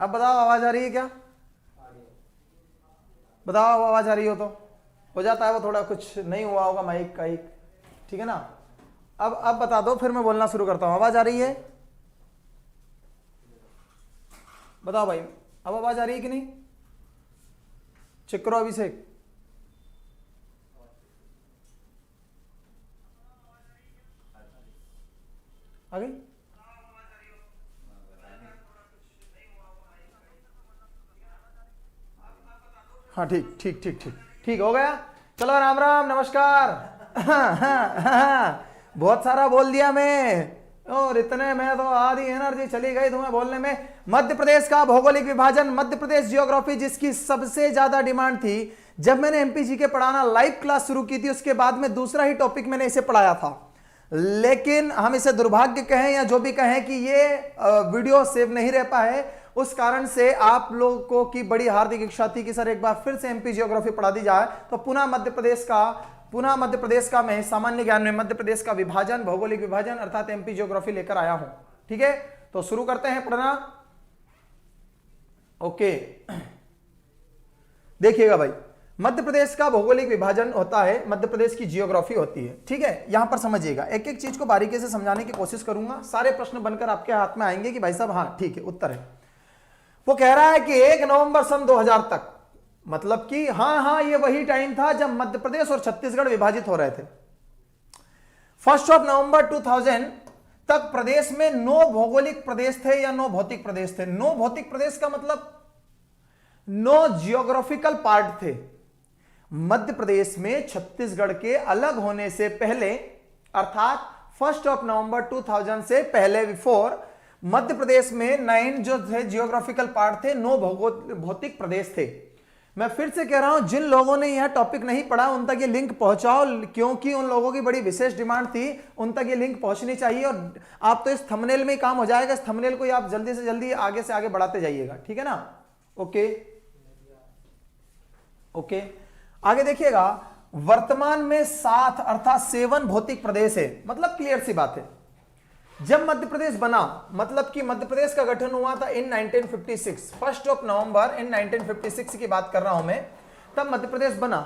अब बताओ आवाज आ रही है क्या? बताओ आवाज आ रही हो तो हो जाता है, वो थोड़ा कुछ नहीं हुआ होगा माइक का एक, ठीक है ना। अब बता दो, फिर मैं बोलना शुरू करता हूं। आवाज आ रही है? बताओ भाई, अब आवाज आ रही है कि नहीं? चेक करो अभिषेक। आ गई? हाँ ठीक ठीक ठीक ठीक ठीक हो गया। चलो राम राम नमस्कार। बहुत सारा बोल दिया मैं, और इतने में तो आधी एनर्जी चली गई तुम्हें बोलने में। मध्य प्रदेश का भौगोलिक विभाजन, मध्य प्रदेश जियोग्राफी, जिसकी सबसे ज्यादा डिमांड थी। जब मैंने एमपीजी के पढ़ाना लाइव क्लास शुरू की थी, उसके बाद में दूसरा ही टॉपिक मैंने इसे पढ़ाया था। लेकिन हम इसे दुर्भाग्य कहें या जो भी कहें कि ये वीडियो सेव नहीं रह पाए, उस कारण से आप लोगों की बड़ी हार्दिक इच्छा थी कि सर एक बार फिर से एमपी जियोग्राफी पढ़ा दी जाए। तो पुनः मध्य प्रदेश का मैं सामान्य ज्ञान में मध्य प्रदेश का विभाजन, भौगोलिक विभाजन अर्थात एमपी जियोग्राफी लेकर आया हूं। ठीक है, तो शुरू करते हैं पढ़ना। ओके, देखिएगा भाई, मध्य प्रदेश का भौगोलिक विभाजन होता है, मध्य प्रदेश की जियोग्राफी होती है। ठीक है, यहां पर समझिएगा, एक एक चीज को बारीकी से समझाने की कोशिश करूंगा। सारे प्रश्न बनकर आपके हाथ में आएंगे कि भाई साहब हाँ ठीक है उत्तर है। वो कह रहा है कि 1 नवंबर सन 2000 तक, मतलब कि हाँ ये वही टाइम था जब मध्य प्रदेश और छत्तीसगढ़ विभाजित हो रहे थे। 1 नवंबर 2000 तक प्रदेश में 9 भौगोलिक प्रदेश थे या 9 भौतिक प्रदेश थे। 9 भौतिक प्रदेश का मतलब 9 जियोग्राफिकल पार्ट थे। मध्य प्रदेश में छत्तीसगढ़ के अलग होने से पहले, अर्थात 1 नवंबर 2000 से पहले, बिफोर, मध्य प्रदेश में 9 जो थे जियोग्राफिकल पार्ट थे, 9 भौतिक प्रदेश थे। मैं फिर से कह रहा हूं, जिन लोगों ने यह टॉपिक नहीं पढ़ा उन तक ये लिंक पहुंचाओ, क्योंकि उन लोगों की बड़ी विशेष डिमांड थी, उन तक ये लिंक पहुंचनी चाहिए। और आप तो इस थंबनेल में ही काम हो जाएगा, इस थंबनेल को आप जल्दी से जल्दी आगे से आगे बढ़ाते जाइएगा। ठीक है ना? ओके ओके, आगे देखिएगा। वर्तमान में 7 अर्थात 7 भौतिक प्रदेश है। मतलब क्लियर सी बात है, जब मध्य प्रदेश बना, मतलब कि मध्य प्रदेश का गठन हुआ था इन 1956, 1 नवंबर इन 1956 की बात कर रहा हूं मैं, तब मध्य प्रदेश बना।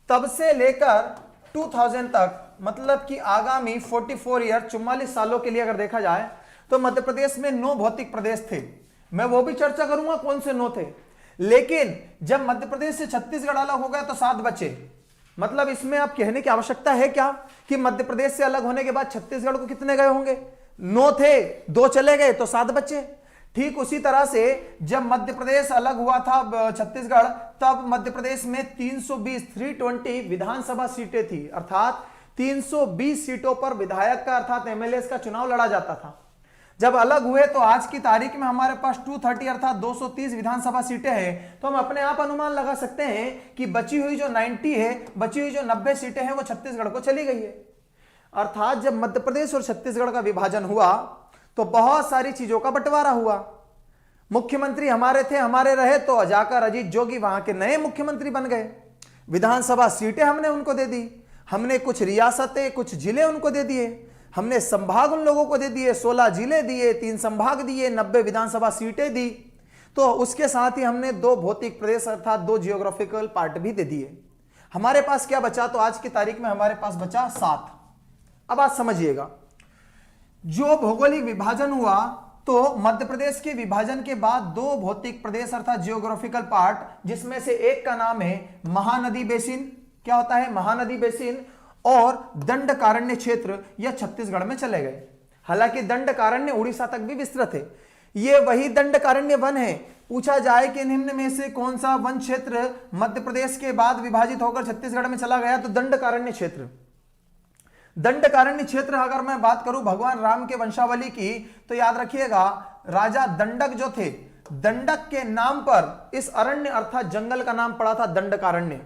तब से लेकर 2000 तक, मतलब कि आगामी 44 ईयर, 44 सालों के लिए अगर देखा जाए तो मध्य प्रदेश में 9 भौतिक प्रदेश थे। मैं वो भी चर्चा करूंगा कौन से 9 थे। लेकिन जब मध्य प्रदेश से छत्तीसगढ़ अलग हो गया तो 7 बचे। मतलब इसमें आप कहने की आवश्यकता है क्या कि मध्य प्रदेश से अलग होने के बाद छत्तीसगढ़ को कितने गए होंगे? 9 थे, 2 चले गए तो 7 बचे। ठीक उसी तरह से जब मध्य प्रदेश अलग हुआ था छत्तीसगढ़, तब मध्य प्रदेश में 320 विधानसभा सीटें थी, अर्थात 320 सीटों पर विधायक का अर्थात एमएलए का चुनाव लड़ा जाता था। जब अलग हुए तो आज की तारीख में हमारे पास 230 अर्थात 230 विधानसभा सीटें हैं। तो हम अपने आप अनुमान लगा सकते हैं कि बची हुई जो 90 है, बची हुई जो 90 सीटें हैं वो छत्तीसगढ़ को चली गई है। अर्थात जब मध्य प्रदेश और छत्तीसगढ़ का विभाजन हुआ तो बहुत सारी चीजों का बंटवारा हुआ। मुख्यमंत्री हमारे थे, हमारे रहे, तो जाकर अजीत जोगी वहां के नए मुख्यमंत्री बन गए। विधानसभा सीटें हमने उनको दे दी, हमने कुछ रियासतें, कुछ जिले उनको दे दिए, हमने संभाग उन लोगों को दे दिए, 16 जिले दिए, 3 संभाग दिए, 90 विधानसभा सीटें दी। तो उसके साथ ही हमने 2 भौतिक प्रदेश अर्थात 2 जियोग्राफिकल पार्ट भी दे दिए। हमारे पास क्या बचा? तो आज की तारीख में हमारे पास बचा 7। अब आप समझिएगा, जो भौगोलिक विभाजन हुआ तो मध्य प्रदेश के विभाजन के बाद 2 भौतिक प्रदेश अर्थात जियोग्राफिकल पार्ट, जिसमें से एक का नाम है महानदी बेसिन। क्या होता है? महानदी बेसिन और दंडकारण्य क्षेत्र, यह छत्तीसगढ़ में चले गए। हालांकि दंडकारण्य उड़ीसा तक भी विस्तृत है। ये वही दंडकारण्य वन है। पूछा जाए कि निम्न में से कौन सा वन क्षेत्र मध्य प्रदेश के बाद विभाजित होकर छत्तीसगढ़ में चला गया, तो दंडकारण्य क्षेत्र। दंडकारण्य क्षेत्र अगर मैं बात करूं भगवान राम के वंशावली की, तो याद रखिएगा राजा दंडक जो थे, दंडक के नाम पर इस अरण्य अर्थात जंगल का नाम पड़ा था दंडकारण्य।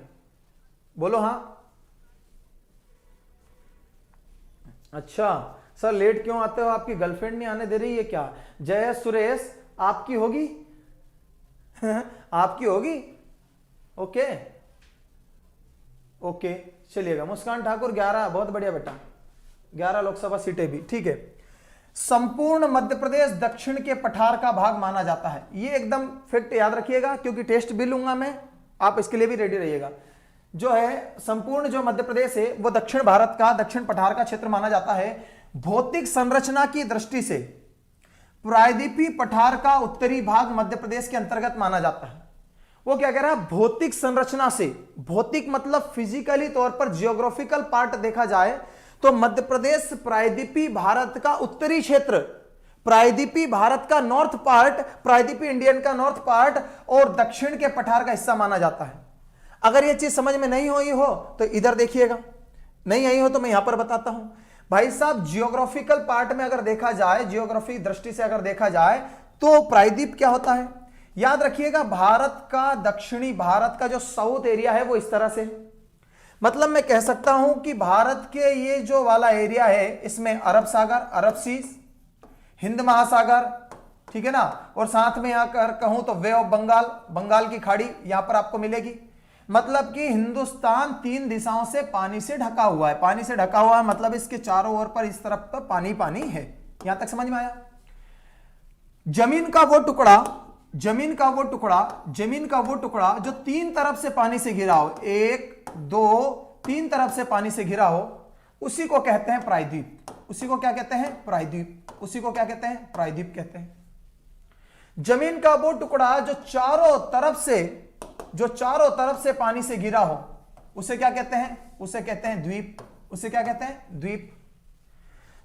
बोलो हाँ। अच्छा सर लेट क्यों आते हो? आपकी गर्लफ्रेंड नहीं आने दे रही है क्या? जय सुरेश, आपकी होगी? आपकी होगी? ओके ओके, चलिएगा। मुस्कान ठाकुर 11, बहुत बढ़िया बेटा, 11 लोकसभा सीटें भी, ठीक है। संपूर्ण मध्य प्रदेश दक्षिण के पठार का भाग माना जाता है। ये एकदम फैक्ट याद रखिएगा, क्योंकि टेस्ट भी लूंगा मैं, आप इसके लिए भी रेडी रहिएगा। जो है संपूर्ण जो मध्य प्रदेश है वो दक्षिण भारत का, दक्षिण पठार का क्षेत्र माना जाता है। भौतिक संरचना की दृष्टि से प्रायद्वीपीय पठार का उत्तरी भाग मध्य प्रदेश के अंतर्गत माना जाता है। वो क्या कह रहा है, भौतिक संरचना से, भौतिक मतलब फिजिकली तौर पर, जियोग्राफिकल पार्ट देखा जाए तो मध्य प्रदेश प्रायद्वीपीय भारत का उत्तरी क्षेत्र, प्रायद्वीपीय भारत का नॉर्थ पार्ट, प्रायद्वीपीय इंडियन का नॉर्थ पार्ट और दक्षिण के पठार का हिस्सा माना जाता है। अगर यह चीज समझ में नहीं हुई हो तो इधर देखिएगा, नहीं आई हो तो मैं यहां पर बताता हूं। भाई साहब जियोग्राफिकल पार्ट में अगर देखा जाए, जियोग्राफी दृष्टि से अगर देखा जाए तो प्रायद्वीप क्या होता है, याद रखिएगा, भारत का दक्षिणी भारत का जो साउथ एरिया है वो इस तरह से, मतलब मैं कह सकता हूं कि भारत के ये जो वाला एरिया है इसमें अरब सागर, अरब सीज, हिंद महासागर, ठीक है ना, और साथ में यहां कर कहूं तो वे ऑफ बंगाल, बंगाल की खाड़ी यहां पर आपको मिलेगी। मतलब कि हिंदुस्तान 3 दिशाओं से पानी से ढका हुआ है, पानी से ढका हुआ है मतलब इसके चारों ओर पर इस तरफ पर पानी पानी है। यहां तक समझ में आया। जमीन का वो टुकड़ा, जमीन का वो टुकड़ा, जमीन का वो टुकड़ा जो 3 तरफ से पानी से घिरा हो, 1 2 3 तरफ से पानी से घिरा हो, उसी को कहते हैं प्रायद्वीप। उसी को क्या कहते हैं, प्रायद्वीप। उसी को क्या कहते हैं, प्रायद्वीप कहते हैं। जमीन का वो टुकड़ा जो चारों तरफ से पानी से घिरा हो, उसे क्या कहते हैं, उसे कहते हैं द्वीप। उसे क्या कहते हैं, द्वीप।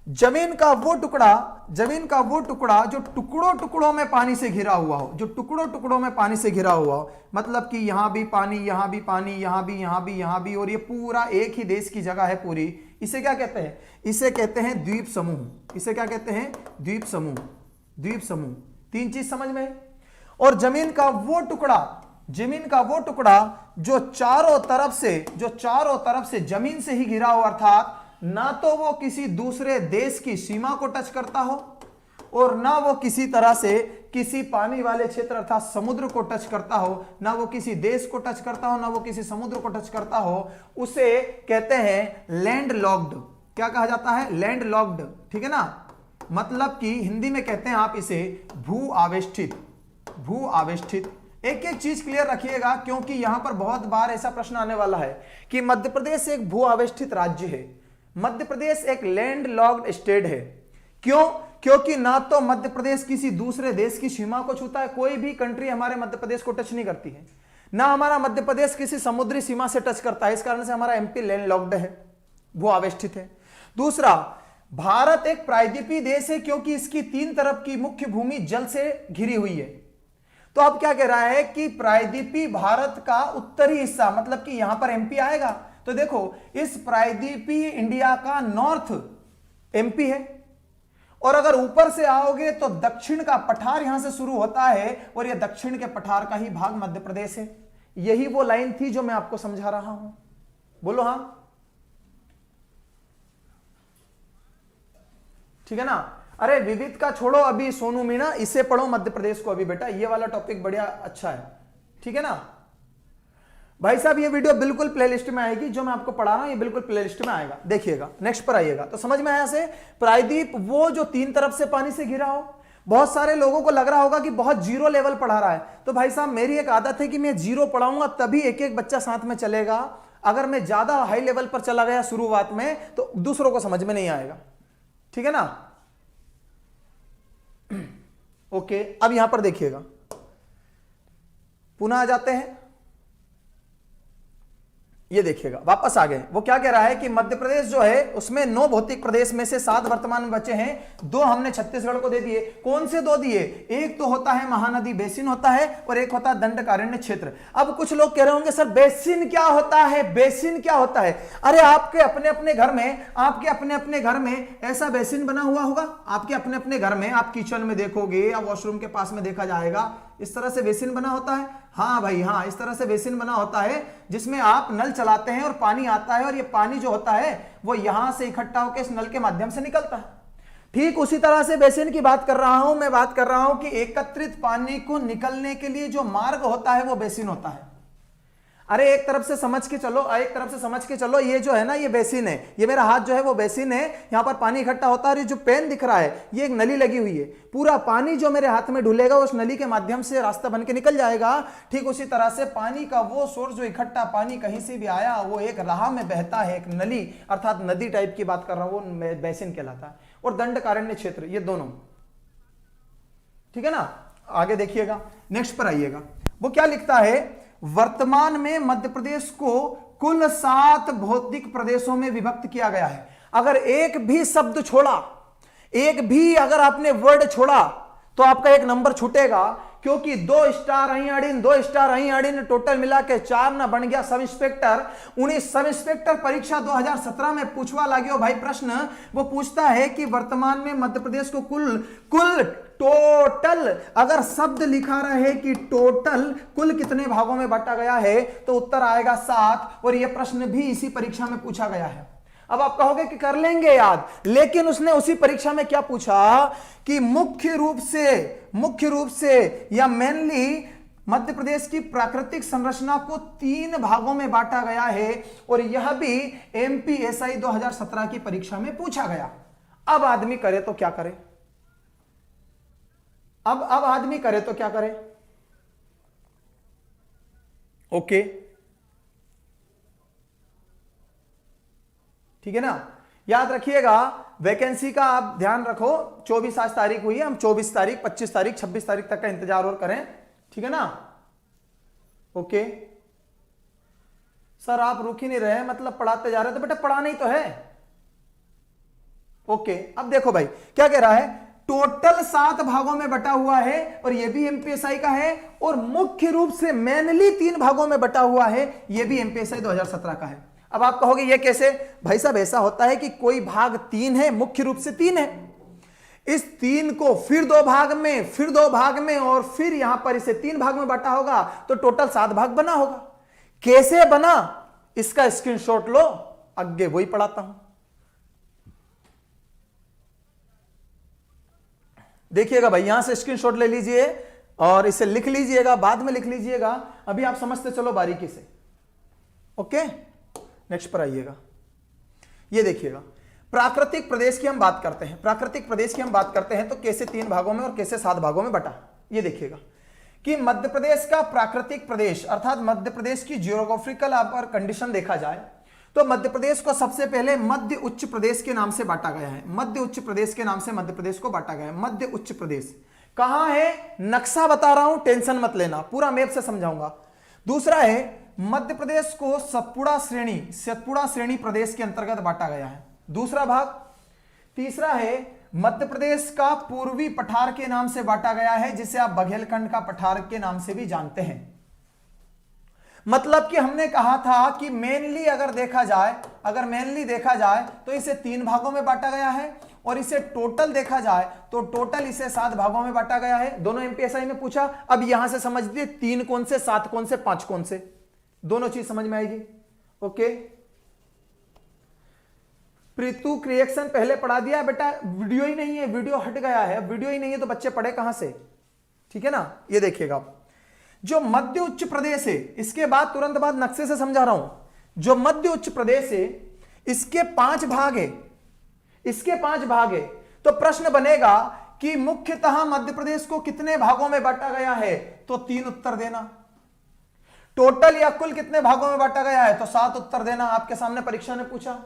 जमीन का वो टुकड़ा जो टुकड़ों टुकड़ों में पानी से घिरा हुआ हो, जो टुकड़ों टुकड़ों में पानी से घिरा हुआ हो, मतलब कि यहां भी पानी, यहां भी पानी, यहां भी, यहां भी, यहां भी, और ये पूरा एक ही देश की जगह है पूरी, इसे क्या कहते हैं, इसे कहते हैं द्वीप समूह। इसे क्या कहते हैं, द्वीप समूह। द्वीप समूह। 3 चीज समझ में। और जमीन का वो टुकड़ा जो चारों तरफ से जमीन से ही घिरा हो, अर्थात ना तो वो किसी दूसरे देश की सीमा को टच करता हो और ना वो किसी तरह से किसी पानी वाले क्षेत्र अर्थात समुद्र को टच करता हो, ना वो किसी देश को टच करता हो, ना वो किसी समुद्र को टच करता हो, उसे कहते हैं लैंड लॉक्ड। क्या कहा जाता है, लैंड लॉक्ड। ठीक है ना, मतलब कि हिंदी में कहते हैं आप इसे भू आवेष्टित। भू आवेष्टित। एक एक चीज क्लियर रखिएगा, क्योंकि यहां पर बहुत बार ऐसा प्रश्न आने वाला है कि मध्य प्रदेश एक भू आवेष्टित राज्य है, मध्य प्रदेश एक लैंड लॉक्ड स्टेट है। क्यों? क्योंकि ना तो मध्य प्रदेश किसी दूसरे देश की सीमा को छूता है, कोई भी कंट्री हमारे मध्य प्रदेश को टच नहीं करती है, ना हमारा मध्य प्रदेश किसी समुद्री सीमा से टच करता है, इस कारण से हमारा एमपी लैंड लॉक्ड है, भू आवेष्टित है। दूसरा, भारत एक प्रायद्वीपीय देश है क्योंकि इसकी 3 तरफ की मुख्य भूमि जल से घिरी हुई है। तो अब क्या कह रहा है कि प्रायद्वीपीय भारत का उत्तरी हिस्सा, मतलब कि यहां पर एमपी आएगा, तो देखो इस प्रायद्वीपीय इंडिया का नॉर्थ एमपी है, और अगर ऊपर से आओगे तो दक्षिण का पठार यहां से शुरू होता है और यह दक्षिण के पठार का ही भाग मध्य प्रदेश है। यही वो लाइन थी जो मैं आपको समझा रहा हूं। बोलो हां, ठीक है ना। अरे विविध का छोड़ो, अभी सोनू मीना इसे पढ़ो, मध्य प्रदेश को अभी बेटा, ये वाला टॉपिक बढ़िया अच्छा है, ठीक है ना भाई साहब। ये वीडियो बिल्कुल प्लेलिस्ट में आएगी, जो मैं आपको पढ़ा रहा हूं ये बिल्कुल प्लेलिस्ट में आएगा, देखिएगा। नेक्स्ट पर आइएगा तो समझ में आया से, प्रायद्वीप वो जो 3 तरफ से पानी से घिरा हो। बहुत सारे लोगों को लग रहा होगा कि बहुत जीरो लेवल पढ़ा रहा है, तो भाई साहब मेरी एक आदत है कि मैं जीरो पढ़ाऊंगा तभी एक एक बच्चा साथ में चलेगा। अगर मैं ज्यादा हाई लेवल पर चला गया शुरुआत में तो दूसरों को समझ में नहीं आएगा, ठीक है ना। ओके, अब यहां पर देखिएगा, पुनः आ जाते हैं, ये देखिएगा वापस आ गए। वो क्या कह रहा है कि मध्य प्रदेश जो है उसमें 9 भौतिक प्रदेश में से 7 वर्तमान में बचे हैं, 2 हमने छत्तीसगढ़ को दे दिए। कौन से 2 दिए? एक तो होता है महानदी बेसिन होता है और एक होता है दंडकारण्य क्षेत्र। अब कुछ लोग कह रहे होंगे सर बेसिन क्या होता है, बेसिन क्या होता है? अरे आपके अपने अपने घर में ऐसा बेसिन बना हुआ होगा, आपके अपने अपने घर में, आप किचन में देखोगे या वॉशरूम के पास में देखा जाएगा, इस तरह से बेसिन बना होता है। हाँ भाई हाँ, इस तरह से बेसिन बना होता है जिसमें आप नल चलाते हैं और पानी आता है, और ये पानी जो होता है वो यहां से इकट्ठा होकर इस नल के माध्यम से निकलता है। ठीक उसी तरह से बेसिन की बात कर रहा हूं मैं, बात कर रहा हूं कि एकत्रित पानी को निकलने के लिए जो मार्ग होता है वो बेसिन होता है। अरे एक तरफ से समझ के चलो, एक तरफ से समझ के चलो, ये जो है ना, ये बेसिन है, ये मेरा हाथ जो है वो बेसिन है, यहां पर पानी इकट्ठा होता है, और ये जो पेन दिख रहा है ये एक नली लगी हुई है, पूरा पानी जो मेरे हाथ में ढुलेगा उस नली के माध्यम से रास्ता बन के निकल जाएगा। ठीक उसी तरह से पानी का वो सोर्स जो इकट्ठा पानी कहीं से भी आया वो एक राह में बहता है, एक नली अर्थात नदी टाइप की बात कर रहा हूं, वो बेसिन कहलाता है। और दंडकारण्य क्षेत्र, ये दोनों, ठीक है ना। आगे देखिएगा, नेक्स्ट पर आइएगा, वो क्या लिखता है, वर्तमान में मध्य प्रदेश को कुल 7 भौतिक प्रदेशों में विभक्त किया गया है। अगर एक भी शब्द छोड़ा, एक भी अगर आपने वर्ड छोड़ा तो आपका एक नंबर छूटेगा, क्योंकि 2 स्टार अही अड़ीन, 2 स्टार अही अड़ीन, टोटल मिला के 4 ना बन गया सब इंस्पेक्टर। उन्हीं सब इंस्पेक्टर परीक्षा 2017 में पूछवा लगे भाई प्रश्न, वो पूछता है कि वर्तमान में मध्य प्रदेश को कुल टोटल, अगर शब्द लिखा रहे कि टोटल कुल कितने भागों में बांटा गया है तो उत्तर आएगा 7, और यह प्रश्न भी इसी परीक्षा में पूछा गया है। अब आप कहोगे कि कर लेंगे याद, लेकिन उसने उसी परीक्षा में क्या पूछा कि मुख्य रूप से या मेनली मध्य प्रदेश की प्राकृतिक संरचना को 3 भागों में बांटा गया है, और यह भी एमपीएसआई 2017 की परीक्षा में पूछा गया। अब आदमी करे तो क्या करे, अब आदमी करे तो क्या करे। ओके, ठीक है ना। याद रखिएगा, वैकेंसी का आप ध्यान रखो, 24 आज तारीख हुई है, हम 24 तारीख 25 तारीख 26 तारीख तक का इंतजार और करें, ठीक है ना। ओके सर, आप रुक ही नहीं रहे, मतलब पढ़ाते जा रहे, तो बेटा पढ़ाना ही तो है। ओके, अब देखो भाई क्या कह रहा है, टोटल 7 भागों में बटा हुआ है, और यह भी एमपीएसआई का है, और मुख्य रूप से मेनली 3 भागों में बटा हुआ है, यह भी एमपीएसआई 2017 का है। अब आप कहोगे ये कैसे, भाई साहब ऐसा होता है कि कोई भाग 3 है, मुख्य रूप से 3 है, इस 3 को फिर 2 भाग में, फिर 2 भाग में, और फिर यहां पर इसे 3 भाग में बांटा होगा, तो टोटल 7 भाग बना होगा। कैसे बना, इसका स्क्रीनशॉट लो, आगे वही पढ़ाता हूं। देखिएगा भाई, यहां से स्क्रीनशॉट ले लीजिए और इसे लिख लीजिएगा, बाद में लिख लीजिएगा, अभी आप समझते चलो बारीकी से। ओके, नेक्स्ट पर आइएगा, ये देखिएगा, प्राकृतिक प्रदेश की हम बात करते हैं, प्राकृतिक प्रदेश की हम बात करते हैं तो कैसे 3 भागों में और कैसे 7 भागों में बटा। ये देखिएगा कि मध्य प्रदेश का प्राकृतिक प्रदेश अर्थात मध्य प्रदेश की जियोग्राफिकल अगर कंडीशन देखा जाए तो मध्य प्रदेश को सबसे पहले मध्य उच्च प्रदेश के नाम से बांटा गया है। मध्य उच्च प्रदेश के नाम से मध्य प्रदेश को बांटा गया है। मध्य उच्च प्रदेश कहां है, नक्शा बता रहा हूं, टेंशन मत लेना, पूरा मैप से समझाऊंगा। दूसरा है मध्य प्रदेश को सतपुड़ा श्रेणी प्रदेश के अंतर्गत बांटा गया है, दूसरा भाग। तीसरा है मध्य प्रदेश का पूर्वी पठार के नाम से बांटा गया है, जिसे आप बघेलखंड का पठार के नाम से भी जानते हैं। मतलब कि हमने कहा था कि मेनली अगर देखा जाए तो इसे 3 भागों में बांटा गया है, और इसे टोटल देखा जाए तो टोटल इसे 7 भागों में बांटा गया है। दोनों एमपीएसआई में पूछा। अब यहां से समझ लीजिए 3 कौन से, 7 कौन से, 5 कौन से, दोनों चीज समझ में आएगी। ओके, प्रीतु क्रिएशन पहले पढ़ा दिया बेटा, वीडियो ही नहीं है, वीडियो हट गया है, वीडियो ही नहीं है तो बच्चे पढ़े कहां से, ठीक है ना। ये देखिएगा आप, जो मध्य उच्च प्रदेश है, इसके बाद तुरंत बाद नक्शे से समझा रहा हूं, जो मध्य उच्च प्रदेश है इसके 5 भाग है, तो प्रश्न बनेगा कि मुख्यतः मध्य प्रदेश को कितने भागों में बांटा गया है, तो 3 उत्तर देना। टोटल या कुल कितने भागों में बांटा गया है, तो 7 उत्तर देना। आपके सामने परीक्षा ने पूछा।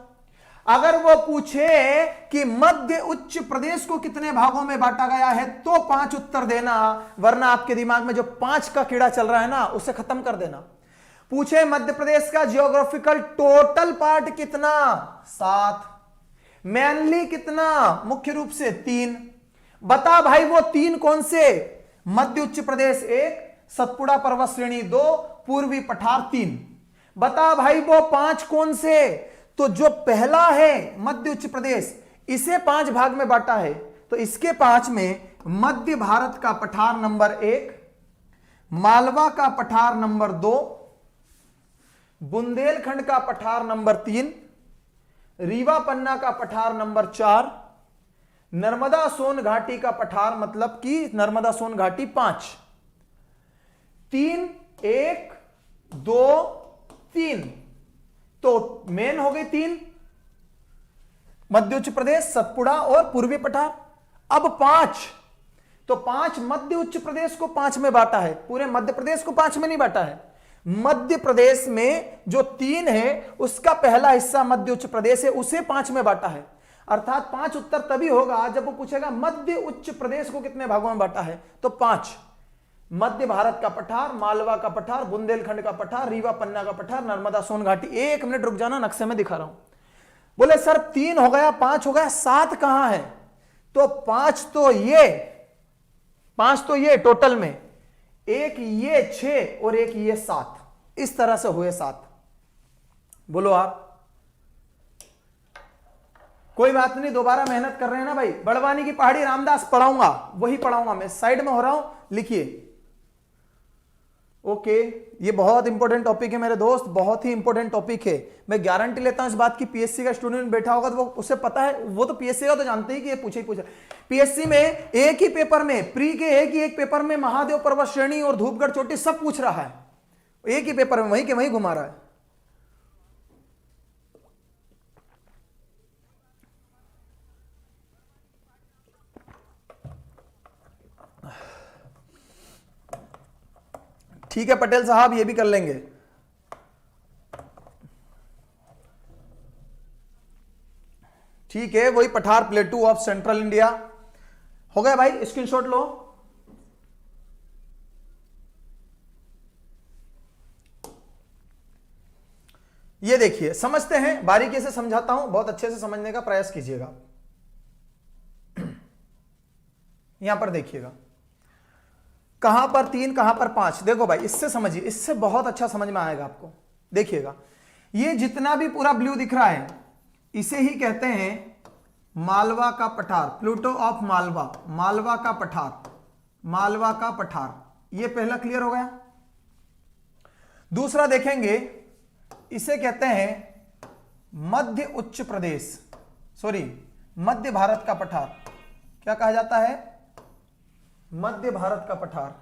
अगर वो पूछे कि मध्य उच्च प्रदेश को कितने भागों में बांटा गया है, तो 5 उत्तर देना, वरना आपके दिमाग में जो 5 का कीड़ा चल रहा है ना, उसे खत्म कर देना। पूछे मध्य प्रदेश का जियोग्राफिकल टोटल पार्ट कितना, 7, मेनली कितना, मुख्य रूप से 3। बता भाई वो 3 कौन से, मध्य उच्च प्रदेश 1, सतपुड़ा पर्वत श्रेणी 2, पूर्वी पठार 3। बता भाई वो 5 कौन से, तो जो पहला है मध्य उच्च प्रदेश, इसे 5 भाग में बांटा है, तो इसके 5 में मध्य भारत का पठार नंबर 1, मालवा का पठार नंबर 2, बुंदेलखंड का पठार नंबर 3, रीवा पन्ना का पठार नंबर 4, नर्मदा सोन घाटी का पठार मतलब कि नर्मदा सोन घाटी 5। 3, 1, 2, 3, तो मेन हो गई 3, मध्य उच्च प्रदेश, सतपुड़ा और पूर्वी पठार। अब 5, तो 5 मध्य उच्च प्रदेश को 5 में बांटा है, पूरे मध्य प्रदेश को 5 में नहीं बांटा है। मध्य प्रदेश में जो 3 है उसका पहला हिस्सा मध्य उच्च प्रदेश है, उसे 5 में बांटा है। अर्थात 5 उत्तर तभी होगा जब वो पूछेगा मध्य उच्च प्रदेश को कितने भागों में बांटा है, तो 5। मध्य भारत का पठार, मालवा का पठार, बुंदेलखंड का पठार, रीवा पन्ना का पठार, नर्मदा सोन घाटी। 1 मिनट रुक जाना, नक्शे में दिखा रहा हूं। बोले सर 3 हो गया, 5 हो गया, 7 कहां है? तो 5 तो ये टोटल में, एक ये 6 और एक ये 7, इस तरह से हुए 7। बोलो आप। कोई बात नहीं, दोबारा मेहनत कर रहे हैं ना भाई। बड़वानी की पहाड़ी रामदास पढ़ाऊंगा, वही पढ़ाऊंगा मैं, साइड में हो रहा हूं, लिखिए। ओके, ये बहुत इंपॉर्टेंट टॉपिक है मेरे दोस्त, बहुत ही इंपॉर्टेंट टॉपिक है। मैं गारंटी लेता हूं इस बात की, पीएससी का स्टूडेंट बैठा होगा तो वो उसे पता है, वो तो पीएससी का तो जानते ही कि ये पूछे ही पूछा। पीएससी में एक ही पेपर में, प्री के एक पेपर में महादेव पर्वत श्रेणी और धूपगढ़ चोटी सब पूछ रहा है, एक ही पेपर में, वहीं के वहीं घुमा रहा है। ठीक है पटेल साहब, ये भी कर लेंगे। ठीक है, वही पठार प्लेटू ऑफ सेंट्रल इंडिया हो गया भाई, स्क्रीनशॉट लो। ये देखिए, समझते हैं, बारीकी से समझाता हूं, बहुत अच्छे से समझने का प्रयास कीजिएगा। यहां पर देखिएगा, कहां पर 3, कहां पर 5। देखो भाई, इससे समझिए, इससे बहुत अच्छा समझ में आएगा आपको। देखिएगा, ये जितना भी पूरा ब्लू दिख रहा है, इसे ही कहते हैं मालवा का पठार, प्लूटो ऑफ मालवा, मालवा का पठार, मालवा का पठार। ये पहला क्लियर हो गया। दूसरा देखेंगे, इसे कहते हैं मध्य उच्च प्रदेश, सॉरी मध्य भारत का पठार। क्या कहा जाता है? मध्य भारत का पठार,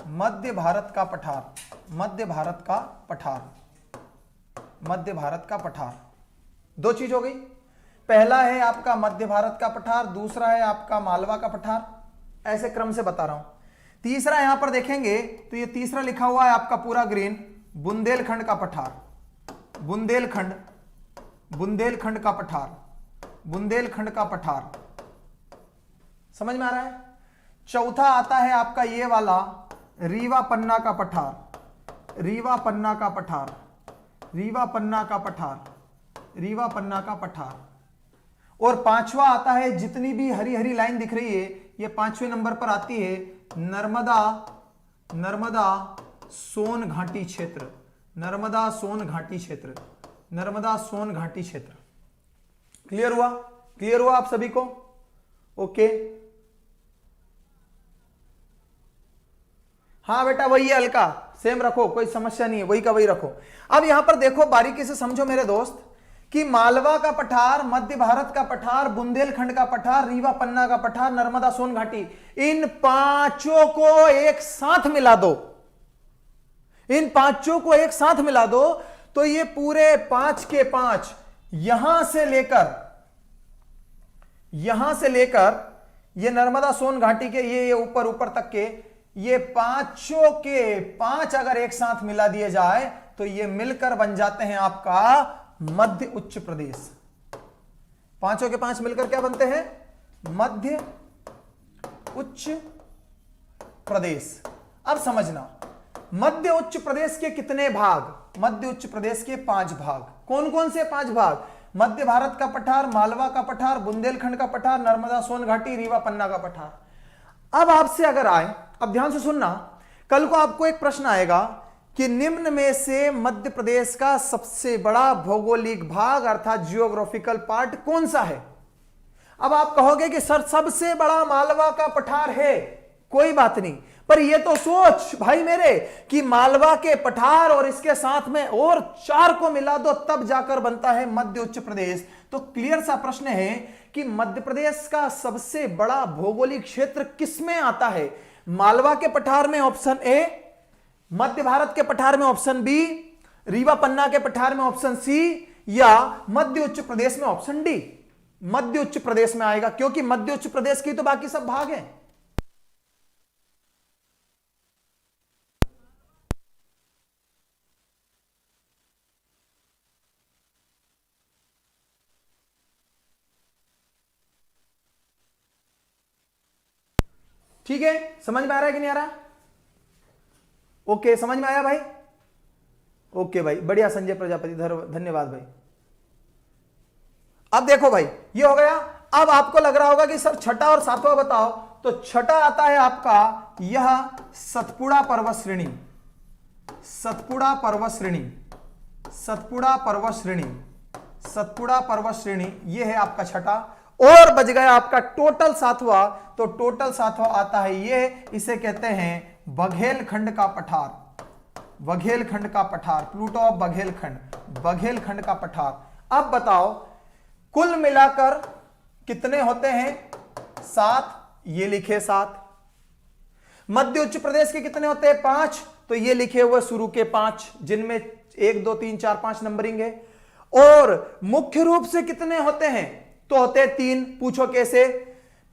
मध्य भारत का पठार, मध्य भारत का पठार, मध्य भारत का पठार। 2 चीज हो गई, पहला है आपका मध्य भारत का पठार, दूसरा है आपका मालवा का पठार। ऐसे क्रम से बता रहा हूं। तीसरा यहां पर देखेंगे तो ये तीसरा लिखा हुआ है आपका पूरा ग्रीन, बुंदेलखंड का पठार, बुंदेलखंड, बुंदेलखंड का पठार, बुंदेलखंड का पठार। समझ में आ रहा है? चौथा आता है आपका ये वाला रीवा पन्ना का पठार, रीवा पन्ना का पठार, रीवा पन्ना का पठार, रीवा पन्ना का पठार। और पांचवा आता है, जितनी भी हरी हरी लाइन दिख रही है, ये 5वें नंबर पर आती है नर्मदा, नर्मदा सोन घाटी क्षेत्र, नर्मदा सोन घाटी क्षेत्र, नर्मदा सोन घाटी क्षेत्र। क्लियर हुआ? क्लियर हुआ आप सभी को? ओके, हाँ बेटा वही है, हल्का सेम रखो, कोई समस्या नहीं है, वही का वही रखो। अब यहां पर देखो, बारीकी से समझो मेरे दोस्त, कि मालवा का पठार, मध्य भारत का पठार, बुंदेलखंड का पठार, रीवा पन्ना का पठार, नर्मदा सोन घाटी, इन 5 को एक साथ मिला दो, इन 5 को एक साथ मिला दो, तो ये पूरे 5 के 5 यहां से लेकर ये नर्मदा सोन घाटी के ये ऊपर ऊपर तक के, ये 5 के 5 अगर एक साथ मिला दिए जाए तो ये मिलकर बन जाते हैं आपका मध्य उच्च प्रदेश। 5 के 5 मिलकर क्या बनते हैं? मध्य उच्च प्रदेश। अब समझना, मध्य उच्च प्रदेश के कितने भाग? मध्य उच्च प्रदेश के 5 भाग। कौन कौन से 5 भाग? मध्य भारत का पठार, मालवा का पठार, बुंदेलखंड का पठार, नर्मदा सोन घाटी, रीवा पन्ना का पठार। अब आपसे अगर आए, अब ध्यान से सुनना, कल को आपको एक प्रश्न आएगा कि निम्न में से मध्य प्रदेश का सबसे बड़ा भौगोलिक भाग अर्थात जियोग्राफिकल पार्ट कौन सा है? अब आप कहोगे कि सर सबसे बड़ा मालवा का पठार है। कोई बात नहीं, पर ये तो सोच भाई मेरे कि मालवा के पठार और इसके साथ में और 4 को मिला दो, तब जाकर बनता है मध्य उच्च प्रदेश। तो क्लियर सा प्रश्न है कि मध्य प्रदेश का सबसे बड़ा भौगोलिक क्षेत्र किसमें आता है? मालवा के पठार में ऑप्शन ए, मध्य भारत के पठार में ऑप्शन बी, रीवा पन्ना के पठार में ऑप्शन सी, या मध्य उच्च प्रदेश में ऑप्शन डी। मध्य उच्च प्रदेश में आएगा, क्योंकि मध्य उच्च प्रदेश की तो बाकी सब भाग हैं। ठीक है, समझ में आ रहा है कि नहीं आ रहा? ओके, समझ में आया भाई? ओके भाई, बढ़िया संजय प्रजापति, धन्यवाद भाई। अब देखो भाई, ये हो गया। अब आपको लग रहा होगा कि सर छठा और सातवां बताओ, तो छठा आता है आपका यह सतपुड़ा पर्वत श्रेणी। सतपुड़ा पर्वत श्रेणी, सतपुड़ा पर्वत श्रेणी, सतपुड़ा पर्वत श्रेणी, यह है आपका छठा। और बच गया आपका टोटल सातवां, तो टोटल सातवां आता है ये, इसे कहते हैं बघेलखंड का पठार। बघेलखंड का पठार, प्लूटो ऑफ बघेलखंड, बघेलखंड का पठार। अब बताओ कुल मिलाकर कितने होते हैं? 7, ये लिखे 7। मध्य उच्च प्रदेश के कितने होते हैं? 5, तो ये लिखे हुए शुरू के 5, जिनमें 1 2 3 4 5 नंबरिंग है। और मुख्य रूप से कितने होते हैं? तो होते हैं 3। पूछो कैसे?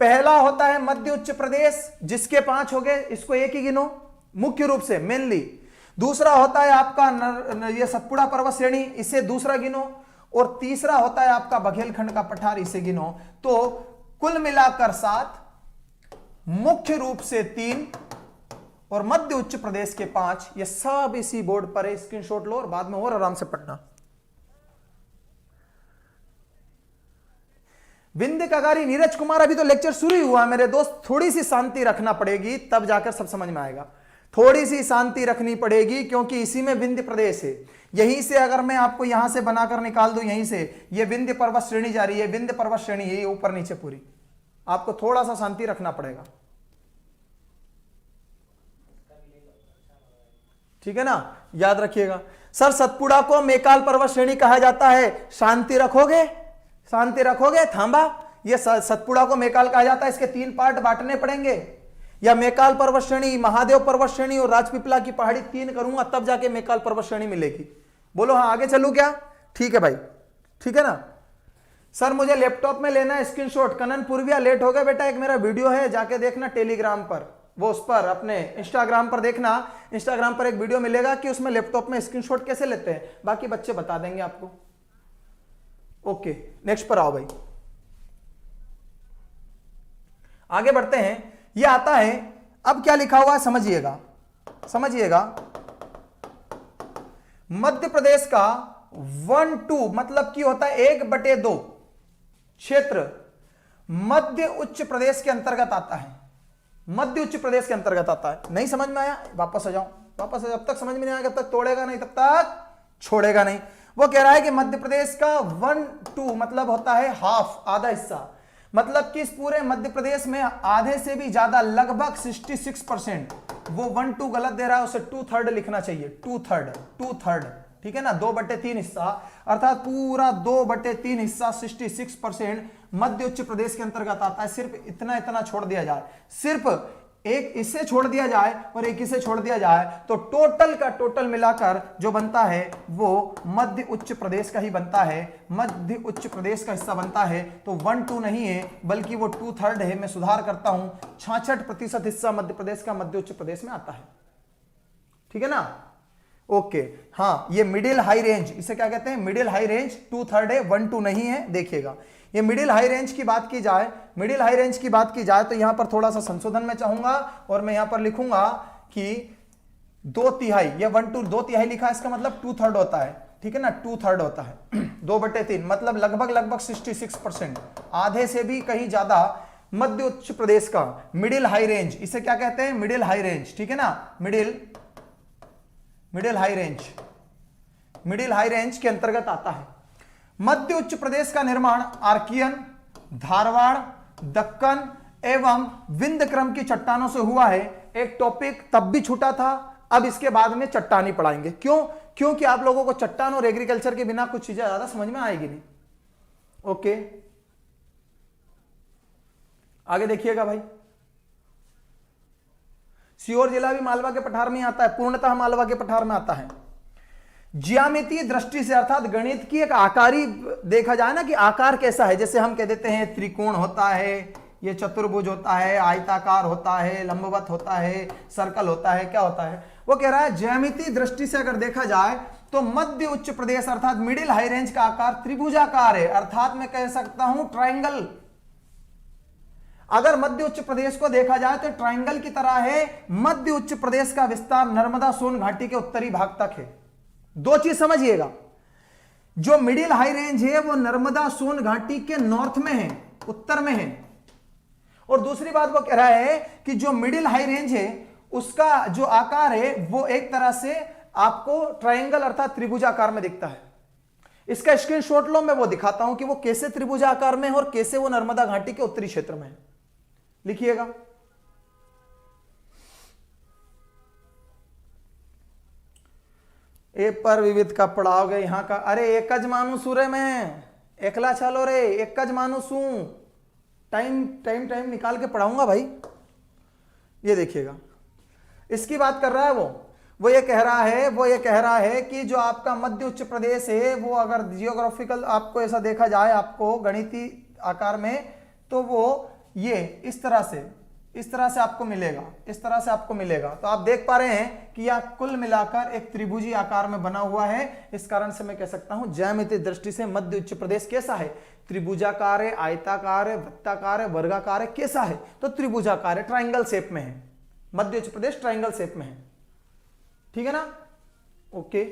पहला होता है मध्य उच्च प्रदेश, जिसके 5 हो गए, इसको एक ही गिनो मुख्य रूप से मेनली। दूसरा होता है आपका ये सतपुड़ा पर्वत श्रेणी, इसे दूसरा गिनो। और तीसरा होता है आपका बघेलखंड का पठार, इसे गिनो। तो कुल मिलाकर 7, मुख्य रूप से 3 और मध्य उच्च प्रदेश के 5। ये सब इसी बोर्ड पर है, स्क्रीनशॉट लो और बाद में और आराम से पढ़ना। विंध्य कगारी नीरज कुमार, अभी तो लेक्चर शुरू ही हुआ मेरे दोस्त, थोड़ी सी शांति रखना पड़ेगी, तब जाकर सब समझ में आएगा। थोड़ी सी शांति रखनी पड़ेगी, क्योंकि इसी में विंध्य प्रदेश है। यहीं से अगर मैं आपको यहां से बनाकर निकाल दूं, यहीं से ये विंध्य पर्वत श्रेणी जा रही है, विंध्य पर्वत श्रेणी है, ऊपर नीचे पूरी। आपको थोड़ा सा शांति रखना पड़ेगा, ठीक है ना? याद रखिएगा। सर सतपुड़ा को मेकाल पर्वत श्रेणी कहा जाता है, शांति रखोगे? शांति रखोगे? थांबा। ये सतपुड़ा को मेकाल कहा जाता है, इसके 3 पार्ट बांटने पड़ेंगे, या मेकाल पर्वत श्रेणी, महादेव पर्वत श्रेणी और राजपीपला की पहाड़ी 3 करूंगा, तब जाके मेकाल पर्वत श्रेणी मिलेगी। बोलो हाँ, आगे चलूं क्या? ठीक है भाई, ठीक है ना? सर मुझे लैपटॉप में लेना है स्क्रीनशॉट। कनन पूर्विया, लेट हो गया बेटा, एक मेरा वीडियो है, जाके देखना टेलीग्राम पर, वो उस पर अपने इंस्टाग्राम पर देखना। इंस्टाग्राम पर एक वीडियो मिलेगा कि उसमें लैपटॉप में स्क्रीनशॉट कैसे लेते हैं, बाकी बच्चे बता देंगे आपको। ओके, नेक्स्ट पर आओ भाई, आगे बढ़ते हैं। ये आता है, अब क्या लिखा हुआ है समझिएगा, समझिएगा। मध्य प्रदेश का 1/2 मतलब की होता है 1/2 क्षेत्र मध्य उच्च प्रदेश के अंतर्गत आता है। मध्य उच्च प्रदेश के अंतर्गत आता है। नहीं समझ में आया? वापस आ जाओ, वापस आ जाओ। जब तक समझ में नहीं आएगा, तब तक तोड़ेगा नहीं, तब तक छोड़ेगा नहीं। वो कह रहा है कि मध्य प्रदेश का 1/2 मतलब होता है हाफ, आधा हिस्सा। मतलब कि इस पूरे मध्य प्रदेश में आधे से भी ज्यादा, लगभग 66%, वो 1/2 गलत दे रहा है, उसे 2/3 लिखना चाहिए। 2/3, ठीक है ना? 2/3 हिस्सा, अर्थात पूरा 2/3 हिस्सा 66% मध्य उच्च प्रदेश के अंतर्गत आता है। सिर्फ इतना इतना छोड़ दिया जाए, सिर्फ एक इसे छोड़ दिया जाए और एक इसे छोड़ दिया जाए, तो टोटल का टोटल मिलाकर जो बनता है वो मध्य उच्च प्रदेश का ही बनता है, मध्य उच्च प्रदेश का हिस्सा बनता है। तो 1/2 नहीं है, बल्कि वो 2/3 है। मैं सुधार करता हूं, 66% हिस्सा मध्य प्रदेश का मध्य उच्च प्रदेश में आता है, ठीक है ना? ओके, हाँ, ये मिडिल हाई रेंज, इसे क्या कहते हैं? मिडिल हाई रेंज 2/3 है, 1/2 नहीं है। देखिएगा, ये मिडिल हाई रेंज की बात की जाए, मिडिल हाई रेंज की बात की जाए, तो यहां पर थोड़ा सा संशोधन में चाहूंगा, और मैं यहां पर लिखूंगा कि 2/3, ये 1/2 2/3 लिखा है, इसका मतलब 2/3 होता है, ठीक है ना? 2/3 होता है। 2/3 मतलब लगभग 66%, आधे से भी कहीं ज्यादा मध्य उच्च प्रदेश का मिडिल हाई रेंज, इसे क्या कहते हैं? मिडिल हाई रेंज, ठीक है ना? Middle high range, middle high range के अंतर्गत आता है। मध्य उच्च प्रदेश का निर्माण आर्कियन, धारवाड़, दक्कन एवं विंध्य क्रम की चट्टानों से हुआ है। एक टॉपिक तब भी छूटा था, अब इसके बाद में चट्टानी पढ़ाएंगे। क्यों? क्योंकि आप लोगों को चट्टान और एग्रीकल्चर के बिना कुछ चीजें ज्यादा समझ में आएगी नहीं। ओके, आगे देखिएगा भाई। सीहोर जिला भी मालवा के पठार में आता है, पूर्णतः मालवा के पठार में आता है। ज्यामितीय दृष्टि से अर्थात गणित की एक आकारी देखा जाए ना कि आकार कैसा है, जैसे हम कह देते हैं त्रिकोण होता है, ये चतुर्भुज होता है, आयताकार होता है, लंबवत होता है, सर्कल होता है, क्या होता है, वो कह रहा है ज्यामितीय दृष्टि से अगर देखा जाए तो मध्य उच्च प्रदेश अर्थात मिडिल हाई रेंज का आकार त्रिभुजाकार है, अर्थात मैं कह सकता हूं ट्रायंगल। अगर मध्य उच्च प्रदेश को देखा जाए तो ट्रायंगल की तरह है। मध्य उच्च प्रदेश का विस्तार नर्मदा सोन घाटी के उत्तरी भाग तक है। दो चीज समझिएगा, जो मिडिल हाई रेंज है वो नर्मदा सोन घाटी के नॉर्थ में है, उत्तर में है। और दूसरी बात वो कह रहा है कि जो मिडिल हाई रेंज है उसका जो आकार है वो एक तरह से आपको ट्रायंगल अर्थात त्रिभुजाकार में दिखता है। इसका स्क्रीनशॉट लो, मैं वो दिखाता हूं कि वो कैसे त्रिभुजाकार में है और कैसे वो नर्मदा घाटी के उत्तरी क्षेत्र में है। लिखिएगा, ए पर विविध का पढ़ाओगे यहां का, अरे एकज मानुस रे में एकला चलो रे, एकज मानुस हूं, टाइम टाइम टाइम निकाल के पढ़ाऊंगा भाई। ये देखिएगा, इसकी बात कर रहा है वो ये कह रहा है कि जो आपका मध्य उच्च प्रदेश है वो अगर जियोग्राफिकल आपको ऐसा देखा जाए आपको गणितीय आकार में, तो वो ये इस तरह से आपको मिलेगा, इस तरह से आपको मिलेगा। तो आप देख पा रहे हैं कि यह कुल मिलाकर एक त्रिभुजी आकार में बना हुआ है। इस कारण से मैं कह सकता हूं ज्यामितीय दृष्टि से मध्य उच्च प्रदेश कैसा है, त्रिभुजाकार है, आयताकार है, वृत्ताकार है, वर्गाकार है, कैसा है, तो त्रिभुजाकार है, ट्रायंगल शेप में है। मध्य उच्च प्रदेश ट्रायंगल शेप में है, ठीक है ना, ओके।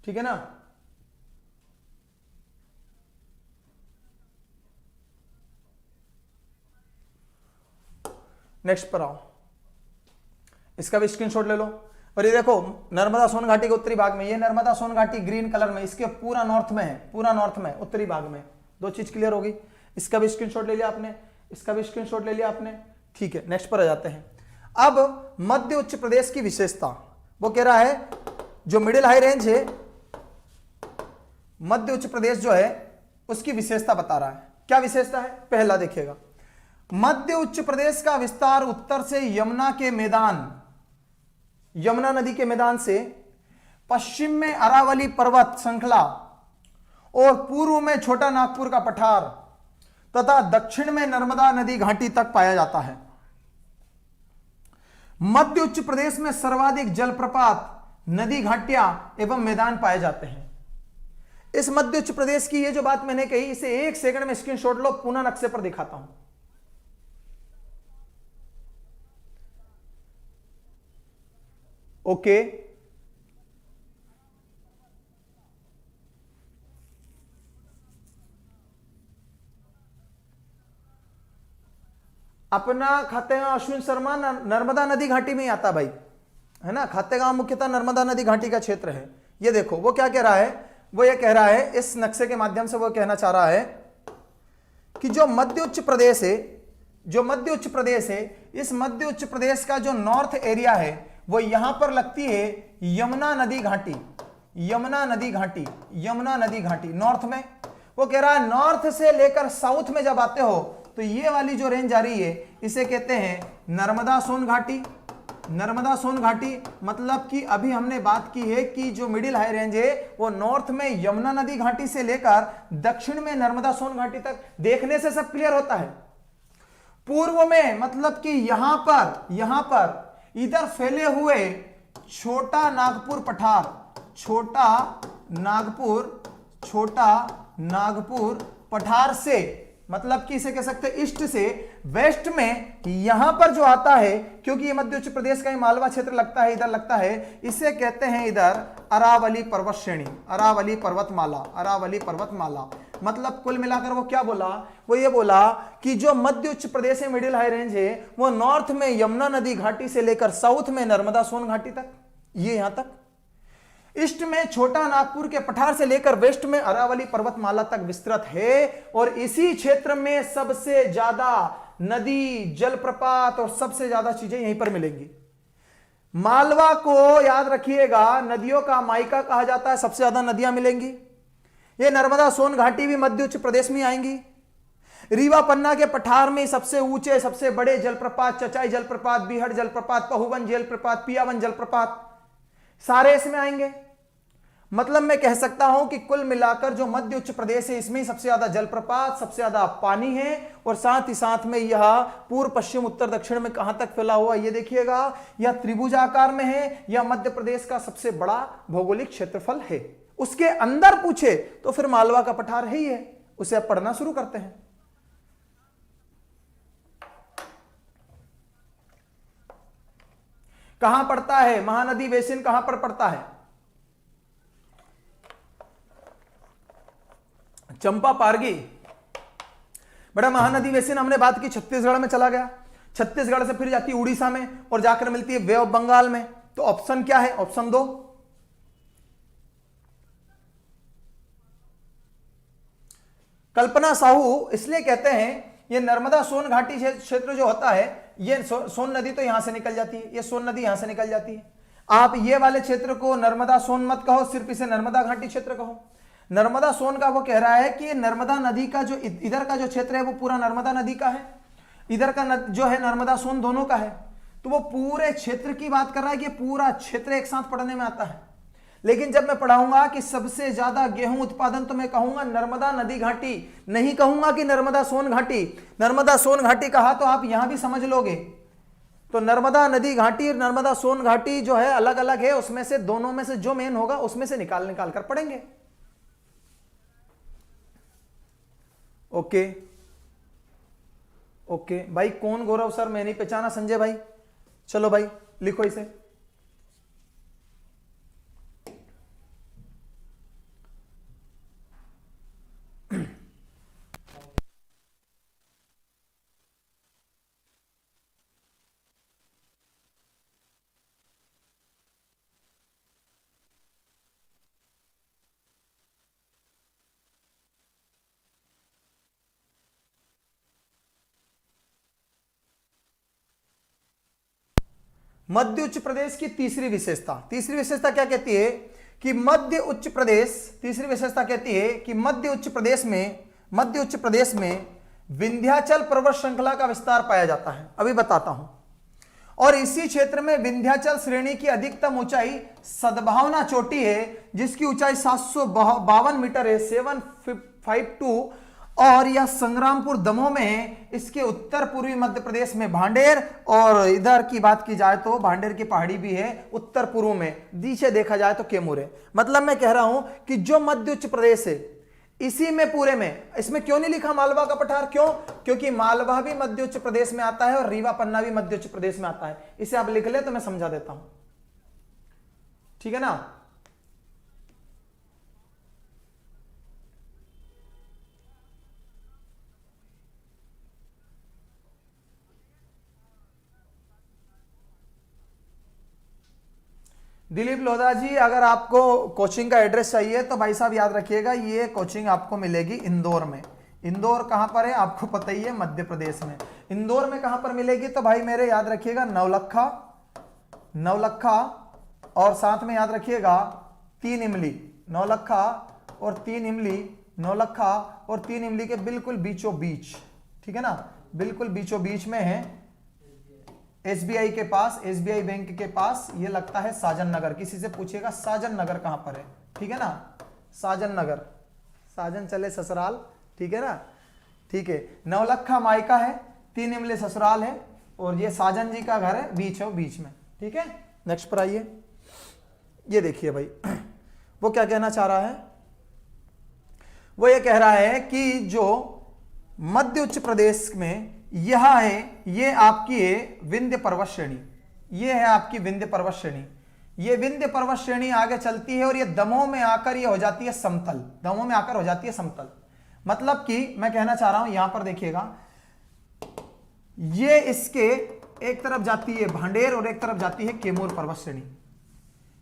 ठीक है ना, नेक्स्ट पर आओ, इसका भी स्क्रीनशॉट ले लो। और ये देखो नर्मदा सोन घाटी के उत्तरी भाग में, ये नर्मदा सोन घाटी ग्रीन कलर में, इसके पूरा नॉर्थ में है, पूरा नॉर्थ में उत्तरी भाग में। दो चीज क्लियर होगी। इसका भी स्क्रीनशॉट ले लिया आपने, इसका भी स्क्रीनशॉट ले लिया आपने, ठीक है। नेक्स्ट पर आ जाते हैं। अब मध्य उच्च प्रदेश की विशेषता वो कह रहा है, जो मिडिल हाई रेंज है मध्य उच्च प्रदेश जो है उसकी विशेषता बता रहा है। क्या विशेषता है, पहला देखिएगा, मध्य उच्च प्रदेश का विस्तार उत्तर से यमुना के मैदान, यमुना नदी के मैदान से, पश्चिम में अरावली पर्वत श्रृंखला और पूर्व में छोटा नागपुर का पठार तथा दक्षिण में नर्मदा नदी घाटी तक पाया जाता है। मध्य उच्च प्रदेश में सर्वाधिक जलप्रपात, नदी घाटियां एवं मैदान पाए जाते हैं। इस मध्य उच्च प्रदेश की ये जो बात मैंने कही, इसे एक सेकंड में स्क्रीनशॉट लो, पुनः नक्शे पर दिखाता हूं। ओके, अपना खातेगांव अश्विन शर्मा नर्मदा नदी घाटी में ही आता भाई, है ना। खातेगांव मुख्यतः नर्मदा नदी घाटी का क्षेत्र है। ये देखो वो क्या कह रहा है, वो ये कह रहा है, इस नक्शे के माध्यम से वो कहना चाह रहा है कि जो मध्य उच्च प्रदेश है, जो मध्य उच्च प्रदेश है, इस मध्य उच्च प्रदेश का जो नॉर्थ एरिया है वो यहां पर लगती है यमुना नदी घाटी, यमुना नदी घाटी, यमुना नदी घाटी नॉर्थ में। वो कह रहा है नॉर्थ से लेकर साउथ में जब आते हो तो ये वाली जो रेंज आ रही है इसे कहते हैं नर्मदा सोन घाटी। नर्मदा सोन घाटी मतलब कि अभी हमने बात की है कि जो मिडिल हाई रेंज है वो नॉर्थ में यमुना नदी घाटी से लेकर दक्षिण में नर्मदा सोन घाटी तक। देखने से सब क्लियर होता है। पूर्व में मतलब कि यहां पर इधर फैले हुए छोटा नागपुर पठार, छोटा नागपुर पठार से, मतलब कि इसे कह सकते हैं ईस्ट से वेस्ट में यहां पर जो आता है, क्योंकि ये मध्य उच्च प्रदेश का ही मालवा क्षेत्र लगता है, इधर लगता है, इसे कहते हैं इधर अरावली पर्वत श्रेणी, अरावली पर्वतमाला, अरावली पर्वतमाला। मतलब कुल मिलाकर वो क्या बोला, वो ये बोला कि जो मध्य उच्च प्रदेश है, मिडिल हाई रेंज है, वो नॉर्थ में यमुना नदी घाटी से लेकर साउथ में नर्मदा सोन घाटी तक, ये यहां तक, ईस्ट में छोटा नागपुर के पठार से लेकर वेस्ट में अरावली पर्वतमाला तक विस्तृत है। और इसी क्षेत्र में सबसे ज्यादा नदी, जलप्रपात और सबसे ज्यादा चीजें यहीं पर मिलेंगी। मालवा को याद रखिएगा नदियों का मायका कहा जाता है, सबसे ज्यादा नदियां मिलेंगी। ये नर्मदा सोन घाटी भी मध्य उच्च प्रदेश में आएंगी। रीवा पन्ना के पठार में सबसे ऊंचे सबसे बड़े जलप्रपात चचाई जलप्रपात, बीहड़ जलप्रपात, पहुवन जलप्रपात, पियावन जलप्रपात सारे इसमें आएंगे। मतलब मैं कह सकता हूं कि कुल मिलाकर जो मध्य उच्च प्रदेश है इसमें सबसे ज्यादा जलप्रपात, सबसे ज्यादा पानी है, और साथ ही साथ में यह पूर्व पश्चिम उत्तर दक्षिण में कहां तक फैला हुआ ये देखिएगा, यह त्रिभुजाकार में है, यह मध्य प्रदेश का सबसे बड़ा भौगोलिक क्षेत्रफल है। उसके अंदर पूछे तो फिर मालवा का पठार है ही है, उसे अब पढ़ना शुरू करते हैं। कहां पड़ता है महानदी बेसिन, कहां पर पड़ता है? चंपा पारगी। बड़ा महानदी बेसिन हमने बात की छत्तीसगढ़ में चला गया, छत्तीसगढ़ से फिर जाती है उड़ीसा में और जाकर मिलती है वे ऑफ बंगाल में। तो ऑप्शन क्या है? ऑप्शन 2 कल्पना साहू। इसलिए कहते हैं ये नर्मदा सोन घाटी क्षेत्र जो होता है, ये सोन नदी तो यहां से निकल जाती है, ये सोन नदी यहां से निकल जाती है। आप ये वाले क्षेत्र को नर्मदा सोन मत कहो, सिर्फ इसे नर्मदा घाटी क्षेत्र कहो। नर्मदा सोन का वो कह रहा है कि नर्मदा नदी का जो इधर का जो क्षेत्र है वो पूरा नर्मदा नदी का है, इधर का जो है नर्मदा सोन दोनों का है। तो वो पूरे क्षेत्र की बात कर रहा है कि पूरा क्षेत्र एक साथ पढ़ने में आता है। लेकिन जब मैं पढ़ाऊंगा कि सबसे ज्यादा गेहूं उत्पादन, तो मैं कहूंगा नर्मदा नदी घाटी, नहीं कहूंगा कि नर्मदा सोन घाटी। नर्मदा सोन घाटी कहा तो आप यहां भी समझ लोगे। तो नर्मदा नदी घाटी और नर्मदा सोन घाटी जो है अलग अलग है, उसमें से दोनों में से जो मेन होगा उसमें से निकाल कर पढ़ेंगे। ओके ओके भाई, कौन गौरव सर? मैं नहीं पहचाना। संजय भाई, चलो भाई लिखो इसे। मध्य उच्च प्रदेश की तीसरी विशेषता क्या कहती है कि मध्य उच्च प्रदेश में विंध्याचल पर्वत श्रृंखला का विस्तार पाया जाता है। अभी बताता हूं। और इसी क्षेत्र में विंध्याचल श्रेणी की अधिकतम ऊंचाई सद्भावना चोटी है, जिसकी ऊंचाई 752 मीटर है, 752। और यह संग्रामपुर दमोह में है। इसके उत्तर पूर्वी मध्य प्रदेश में भांडेर, और इधर की बात की जाए तो भांडेर की पहाड़ी भी है उत्तर पूर्व में, नीचे देखा जाए तो कैमूर है। मतलब मैं कह रहा हूं कि जो मध्य उच्च प्रदेश है इसी में पूरे में, इसमें क्यों नहीं लिखा मालवा का पठार? क्यों? क्योंकि मालवा भी मध्य उच्च प्रदेश में आता है और रीवा पन्ना भी मध्य उच्च प्रदेश में आता है। इसे आप लिख ले तो मैं समझा देता हूं, ठीक है ना। दिलीप लोधा जी, अगर आपको कोचिंग का एड्रेस चाहिए तो भाई साहब याद रखिएगा, ये कोचिंग आपको मिलेगी इंदौर में। इंदौर कहां पर है आपको पता ही है, मध्य प्रदेश में। इंदौर में कहां पर मिलेगी तो भाई मेरे याद रखिएगा नवलखा और साथ में याद रखिएगा 3 इमली। नौलखा और 3 इमली, नौलखा और 3 इमली के बिल्कुल बीचों बीच, ठीक है ना, बिल्कुल बीचों बीच में है। एसबीआई के पास, एसबीआई बैंक के पास ये लगता है साजन नगर। किसी से पूछिएगा साजन नगर कहां पर है, ठीक है ना, साजन नगर, साजन चले ससुराल, ठीक है ना, ठीक है। नवलखा मायका है, 3 इमली ससुराल है, और ये साजन जी का घर है, बीच में, ठीक है। नेक्स्ट पर आइए, ये देखिए भाई वो क्या कहना चाह रहा है। वो ये कह रहा है कि जो मध्य उच्च प्रदेश में यह है, ये आपकी है विंध्य पर्वत श्रेणी, ये है आपकी विंध्य पर्वत श्रेणी। ये विंध्य पर्वत श्रेणी आगे चलती है और ये दमोह में आकर ये हो जाती है समतल, दमोह में आकर हो जाती है समतल। मतलब कि मैं कहना चाह रहा हूं, यहां पर देखिएगा, ये इसके एक तरफ जाती है भांडेर और एक तरफ जाती है कैमूर पर्वत श्रेणी।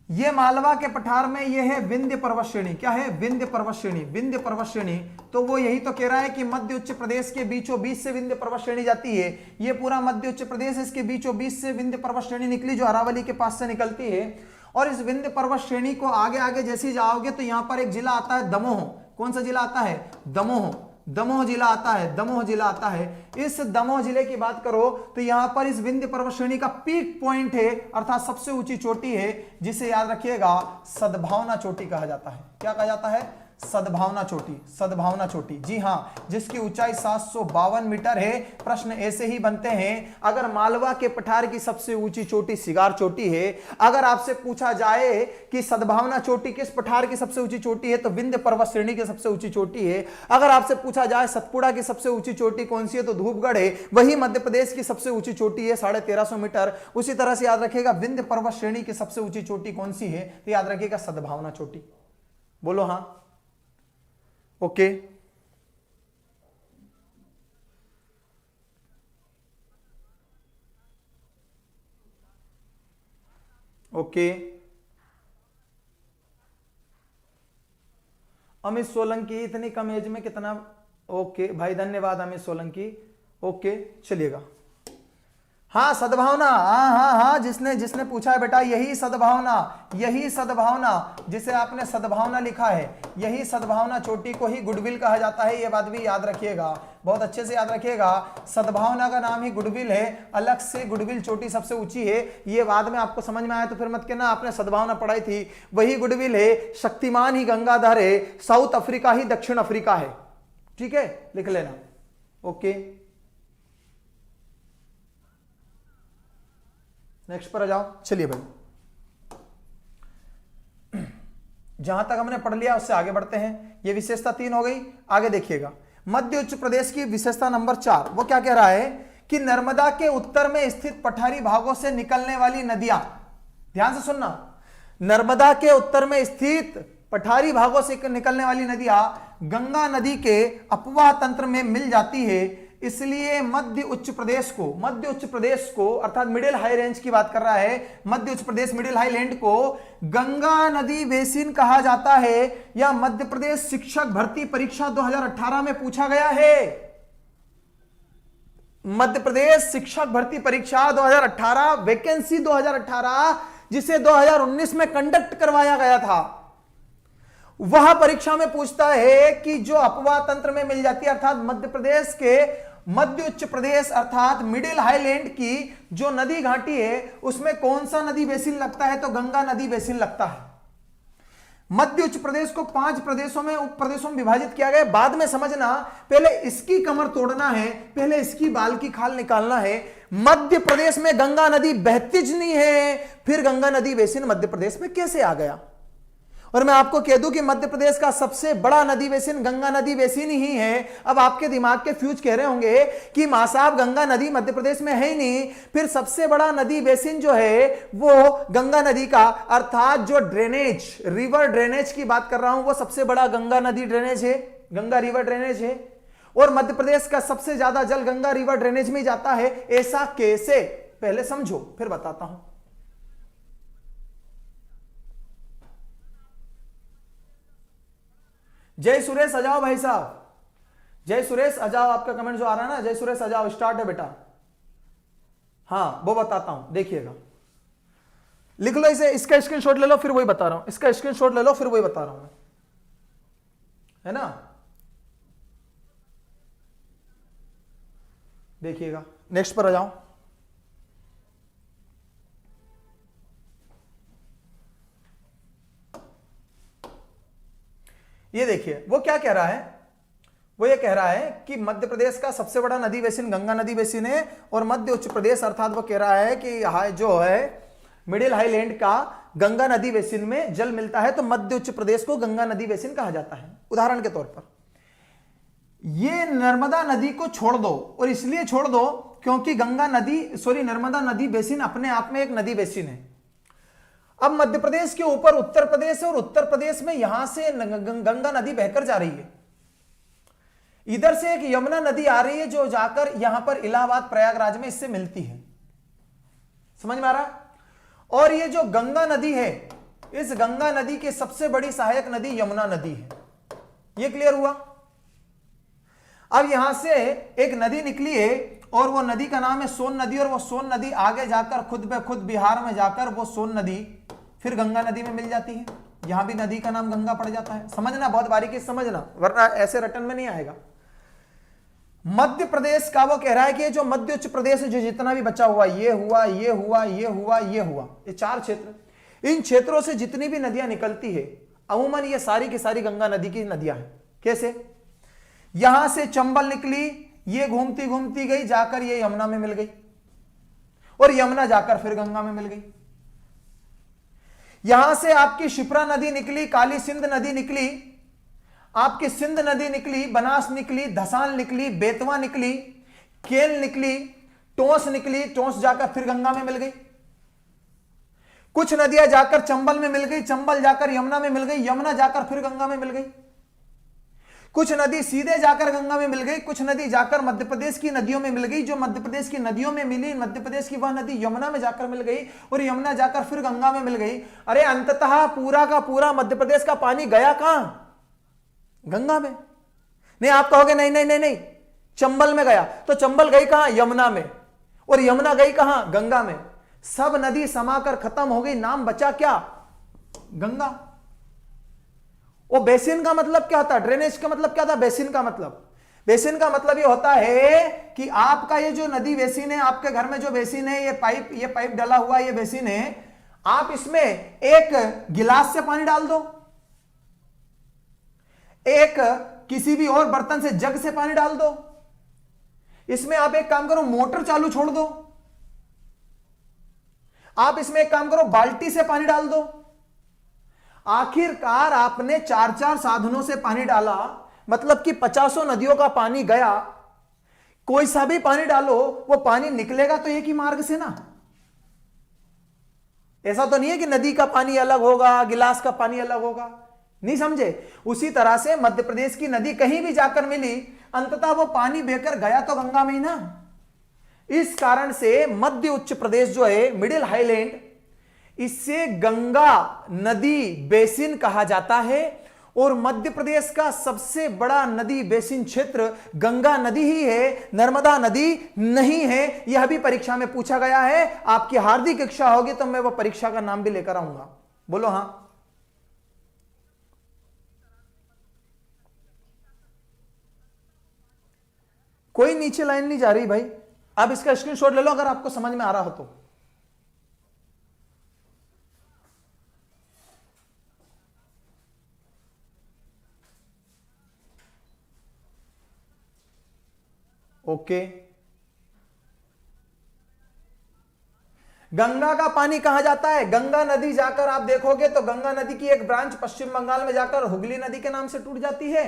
ये मालवा के पठार में ये है विंध्य पर्वत श्रेणी। क्या है? विंध्य पर्वत श्रेणी। विंध्य पर्वत श्रेणी, तो वो यही तो कह रहा है कि मध्य उच्च प्रदेश के बीचों बीच से विंध्य पर्वत श्रेणी जाती है। ये पूरा मध्य उच्च प्रदेश, इसके बीचों बीच से विंध्य पर्वत श्रेणी निकली, जो अरावली के पास से निकलती है। और इस विंध्य पर्वत श्रेणी को आगे आगे जैसे जाओगे तो यहां पर एक जिला आता है दमोह। कौन सा जिला आता है? दमोह। दमोह जिला आता है, दमोह जिला आता है। इस दमोह जिले की बात करो तो यहां पर इस विंध्य पर्वत श्रेणी का पीक पॉइंट है, अर्थात सबसे ऊंची चोटी है, जिसे याद रखिएगा सद्भावना चोटी कहा जाता है। क्या कहा जाता है? सद्भावना चोटी, सद्भावना चोटी। जी हां, जिसकी ऊंचाई 752 मीटर है। प्रश्न ऐसे ही बनते हैं। अगर मालवा के पठार की सबसे ऊंची चोटी सिगार चोटी है, अगर आपसे पूछा जाए कि सद्भावना चोटी किस पठार की सबसे ऊंची चोटी है, तो विंध्य पर्वत श्रेणी की सबसे ऊंची चोटी है। अगर आपसे पूछा जाए सतपुड़ा की सबसे ऊंची चोटी कौन सी है, तो धूपगढ़ है, वही मध्य प्रदेश की सबसे ऊंची चोटी है, 1350 मीटर। उसी तरह से याद रखिएगा विंध्य पर्वत श्रेणी की सबसे ऊंची चोटी कौन सी है, तो याद रखिएगा सद्भावना चोटी। बोलो हां, ओके। ओके, अमित सोलंकी इतनी कम एज में कितना? ओके भाई, धन्यवाद अमित सोलंकी। ओके, चलिएगा। हाँ सद्भावना, हाँ, जिसने पूछा है बेटा, यही सद्भावना, यही सद्भावना, जिसे आपने सद्भावना लिखा है, यही सद्भावना चोटी को ही गुडविल कहा जाता है। ये बात भी याद रखिएगा, बहुत अच्छे से याद रखिएगा। सद्भावना का नाम ही गुडविल है, अलग से गुडविल चोटी सबसे ऊंची है। ये बाद में आपको समझ में आया तो फिर मत कहना आपने सद्भावना पढ़ाई थी। वही गुडविल है, शक्तिमान ही गंगाधर है, साउथ अफ्रीका ही दक्षिण अफ्रीका है। ठीक है, लिख लेना। ओके, नेक्स्ट पर आ जाओ। चलिए भाई, जहां तक हमने पढ़ लिया उससे आगे बढ़ते हैं। ये विशेषता 3 हो गई। आगे देखिएगा, मध्य उच्च प्रदेश की विशेषता नंबर 4, वो क्या कह रहा है कि नर्मदा के उत्तर में स्थित पठारी भागों से निकलने वाली नदियां, ध्यान से सुनना, नर्मदा के उत्तर में स्थित पठारी भागों से निकलने वाली नदियां गंगा नदी के अपवाह तंत्र में मिल जाती है। इसलिए मध्य उच्च प्रदेश को अर्थात मिडिल हाई रेंज की बात कर रहा है, मध्य उच्च प्रदेश मिडिल हाई लैंड को गंगा नदी बेसिन कहा जाता है। यह मध्य प्रदेश शिक्षक भर्ती परीक्षा 2018 में पूछा गया है। मध्य प्रदेश शिक्षक भर्ती परीक्षा 2018, वैकेंसी 2018, जिसे 2019 में कंडक्ट करवाया गया था, वह परीक्षा में पूछता है कि जो अपवाह तंत्र में मिल जाती है, अर्थात मध्य प्रदेश के मध्य उच्च प्रदेश अर्थात मिडिल हाईलैंड की जो नदी घाटी है, उसमें कौन सा नदी बेसिन लगता है, तो गंगा नदी बेसिन लगता है। मध्य उच्च प्रदेश को 5 प्रदेशों में, उप प्रदेशों में विभाजित किया गया। बाद में समझना, पहले इसकी कमर तोड़ना है, पहले इसकी बाल की खाल निकालना है। मध्य प्रदेश में गंगा नदी बहती नहीं है, फिर गंगा नदी बेसिन मध्य प्रदेश में कैसे आ गया? और मैं आपको कह दूं कि मध्य प्रदेश का सबसे बड़ा नदी बेसिन गंगा नदी बेसिन ही है। अब आपके दिमाग के फ्यूज कह रहे होंगे कि मां साहब गंगा नदी मध्य प्रदेश में है ही नहीं, फिर सबसे बड़ा नदी बेसिन जो है वो गंगा नदी का, अर्थात जो ड्रेनेज, रिवर ड्रेनेज की बात कर रहा हूं, वो सबसे बड़ा गंगा नदी ड्रेनेज है, गंगा रिवर ड्रेनेज है। और मध्य प्रदेश का सबसे ज्यादा जल गंगा रिवर ड्रेनेज में जाता है। ऐसा कैसे, पहले समझो फिर बताता हूं। जय सुरेश अजाओ भाई साहब, जय सुरेश अजाओ, आपका कमेंट जो आ रहा है ना, जय सुरेश अजाओ, स्टार्ट है बेटा। हां वो बताता हूं, देखिएगा, लिख लो इसे, इसका स्क्रीनशॉट ले लो, फिर वही बता रहा हूं, इसका स्क्रीनशॉट ले लो, फिर वही बता रहा हूं मैं, है ना। देखिएगा, नेक्स्ट पर आ जाओ। ये देखिए वो क्या कह रहा है, वो ये कह रहा है कि मध्य प्रदेश का सबसे बड़ा नदी बेसिन गंगा नदी बेसिन है, और मध्य उच्च प्रदेश अर्थात वो कह रहा है कि जो है मिडिल हाईलैंड का गंगा नदी बेसिन में जल मिलता है, तो मध्य उच्च प्रदेश को गंगा नदी बेसिन कहा जाता है। उदाहरण के तौर पर ये नर्मदा नदी को छोड़ दो, और इसलिए छोड़ दो क्योंकि नर्मदा नदी बेसिन अपने आप में एक नदी बेसिन है। अब मध्य प्रदेश के ऊपर उत्तर प्रदेश है, और उत्तर प्रदेश में यहां से गंगा नदी बहकर जा रही है। इधर से एक यमुना नदी आ रही है जो जाकर यहां पर इलाहाबाद प्रयागराज में इससे मिलती है। समझ में आ रहा? और ये जो गंगा नदी है, इस गंगा नदी की सबसे बड़ी सहायक नदी यमुना नदी है। ये क्लियर हुआ? अब यहां से एक नदी निकली है और वो नदी का नाम है सोन नदी, और वो सोन नदी आगे जाकर खुद ब खुद बिहार में जाकर वो सोन नदी फिर गंगा नदी में मिल जाती है। यहां भी नदी का नाम गंगा पड़ जाता है। समझना, बहुत बारीकी से समझना, वरना ऐसे रटन में नहीं आएगा। मध्य प्रदेश का वो कह रहा है कि जो मध्य उच्च प्रदेश है, जो जितना भी बचा हुआ, ये हुआ, ये हुआ, ये हुआ, ये हुआ, ये 4 क्षेत्र, इन क्षेत्रों से जितनी भी नदियां निकलती है अमूमन ये सारी की सारी गंगा नदी की नदियां हैं। कैसे? यहां से चंबल निकली, ये घूमती घूमती गई, जाकर ये यमुना में मिल गई, और यमुना जाकर फिर गंगा में मिल गई। यहां से आपकी शिप्रा नदी निकली, काली सिंध नदी निकली, आपकी सिंध नदी निकली, बनास निकली, धसान निकली, बेतवा निकली, केल निकली, टोंस निकली, टोंस जाकर फिर गंगा में मिल गई। कुछ नदियां जाकर चंबल में मिल गई, चंबल जाकर यमुना में मिल गई, यमुना जाकर फिर गंगा में मिल गई। कुछ नदी सीधे जाकर गंगा में मिल गई, कुछ नदी जाकर मध्य प्रदेश की नदियों में मिल गई, जो मध्य प्रदेश की नदियों में मिली, मध्य प्रदेश की वह नदी यमुना में जाकर मिल गई, और यमुना जाकर फिर गंगा में मिल गई। अरे अंततः पूरा का पूरा मध्य प्रदेश का पानी गया कहां? गंगा में। नहीं, आप कहोगे नहीं नहीं नहीं नहीं, चंबल में गया, तो चंबल गई कहां? यमुना में। और यमुना गई कहां? गंगा में। सब नदी समाकर खत्म हो गई, नाम बचा क्या? गंगा। वो बेसिन का मतलब क्या था? ड्रेनेज का मतलब क्या था? बेसिन का मतलब, बेसिन का मतलब ये होता है कि आपका ये जो नदी बेसिन है, आपके घर में जो बेसिन है, ये पाइप डला हुआ ये बेसिन है, आप इसमें एक गिलास से पानी डाल दो, एक किसी भी और बर्तन से, जग से पानी डाल दो, इसमें आप एक काम करो, मोटर चालू छोड़ दो, आप इसमें एक काम करो, बाल्टी से पानी डाल दो। आखिरकार आपने 4-4 साधनों से पानी डाला, मतलब कि 50 नदियों का पानी गया। कोई सा भी पानी डालो, वो पानी निकलेगा तो एक ही मार्ग से ना। ऐसा तो नहीं है कि नदी का पानी अलग होगा, गिलास का पानी अलग होगा, नहीं समझे? उसी तरह से मध्य प्रदेश की नदी कहीं भी जाकर मिली, अंततः वो पानी बहकर गया तो गंगा में ही ना। इस कारण से मध्य उच्च प्रदेश जो है, मिडिल हाईलैंड, इससे गंगा नदी बेसिन कहा जाता है। और मध्य प्रदेश का सबसे बड़ा नदी बेसिन क्षेत्र गंगा नदी ही है, नर्मदा नदी नहीं है। यह भी परीक्षा में पूछा गया है। आपकी हार्दिक इच्छा होगी तो मैं वो परीक्षा का नाम भी लेकर आऊंगा। बोलो हां। कोई नीचे लाइन नहीं जा रही भाई, आप इसका स्क्रीनशॉट ले लो अगर आपको समझ में आ रहा हो तो। ओके, गंगा का पानी कहां जाता है? गंगा नदी जाकर आप देखोगे तो गंगा नदी की एक ब्रांच पश्चिम बंगाल में जाकर हुगली नदी के नाम से टूट जाती है।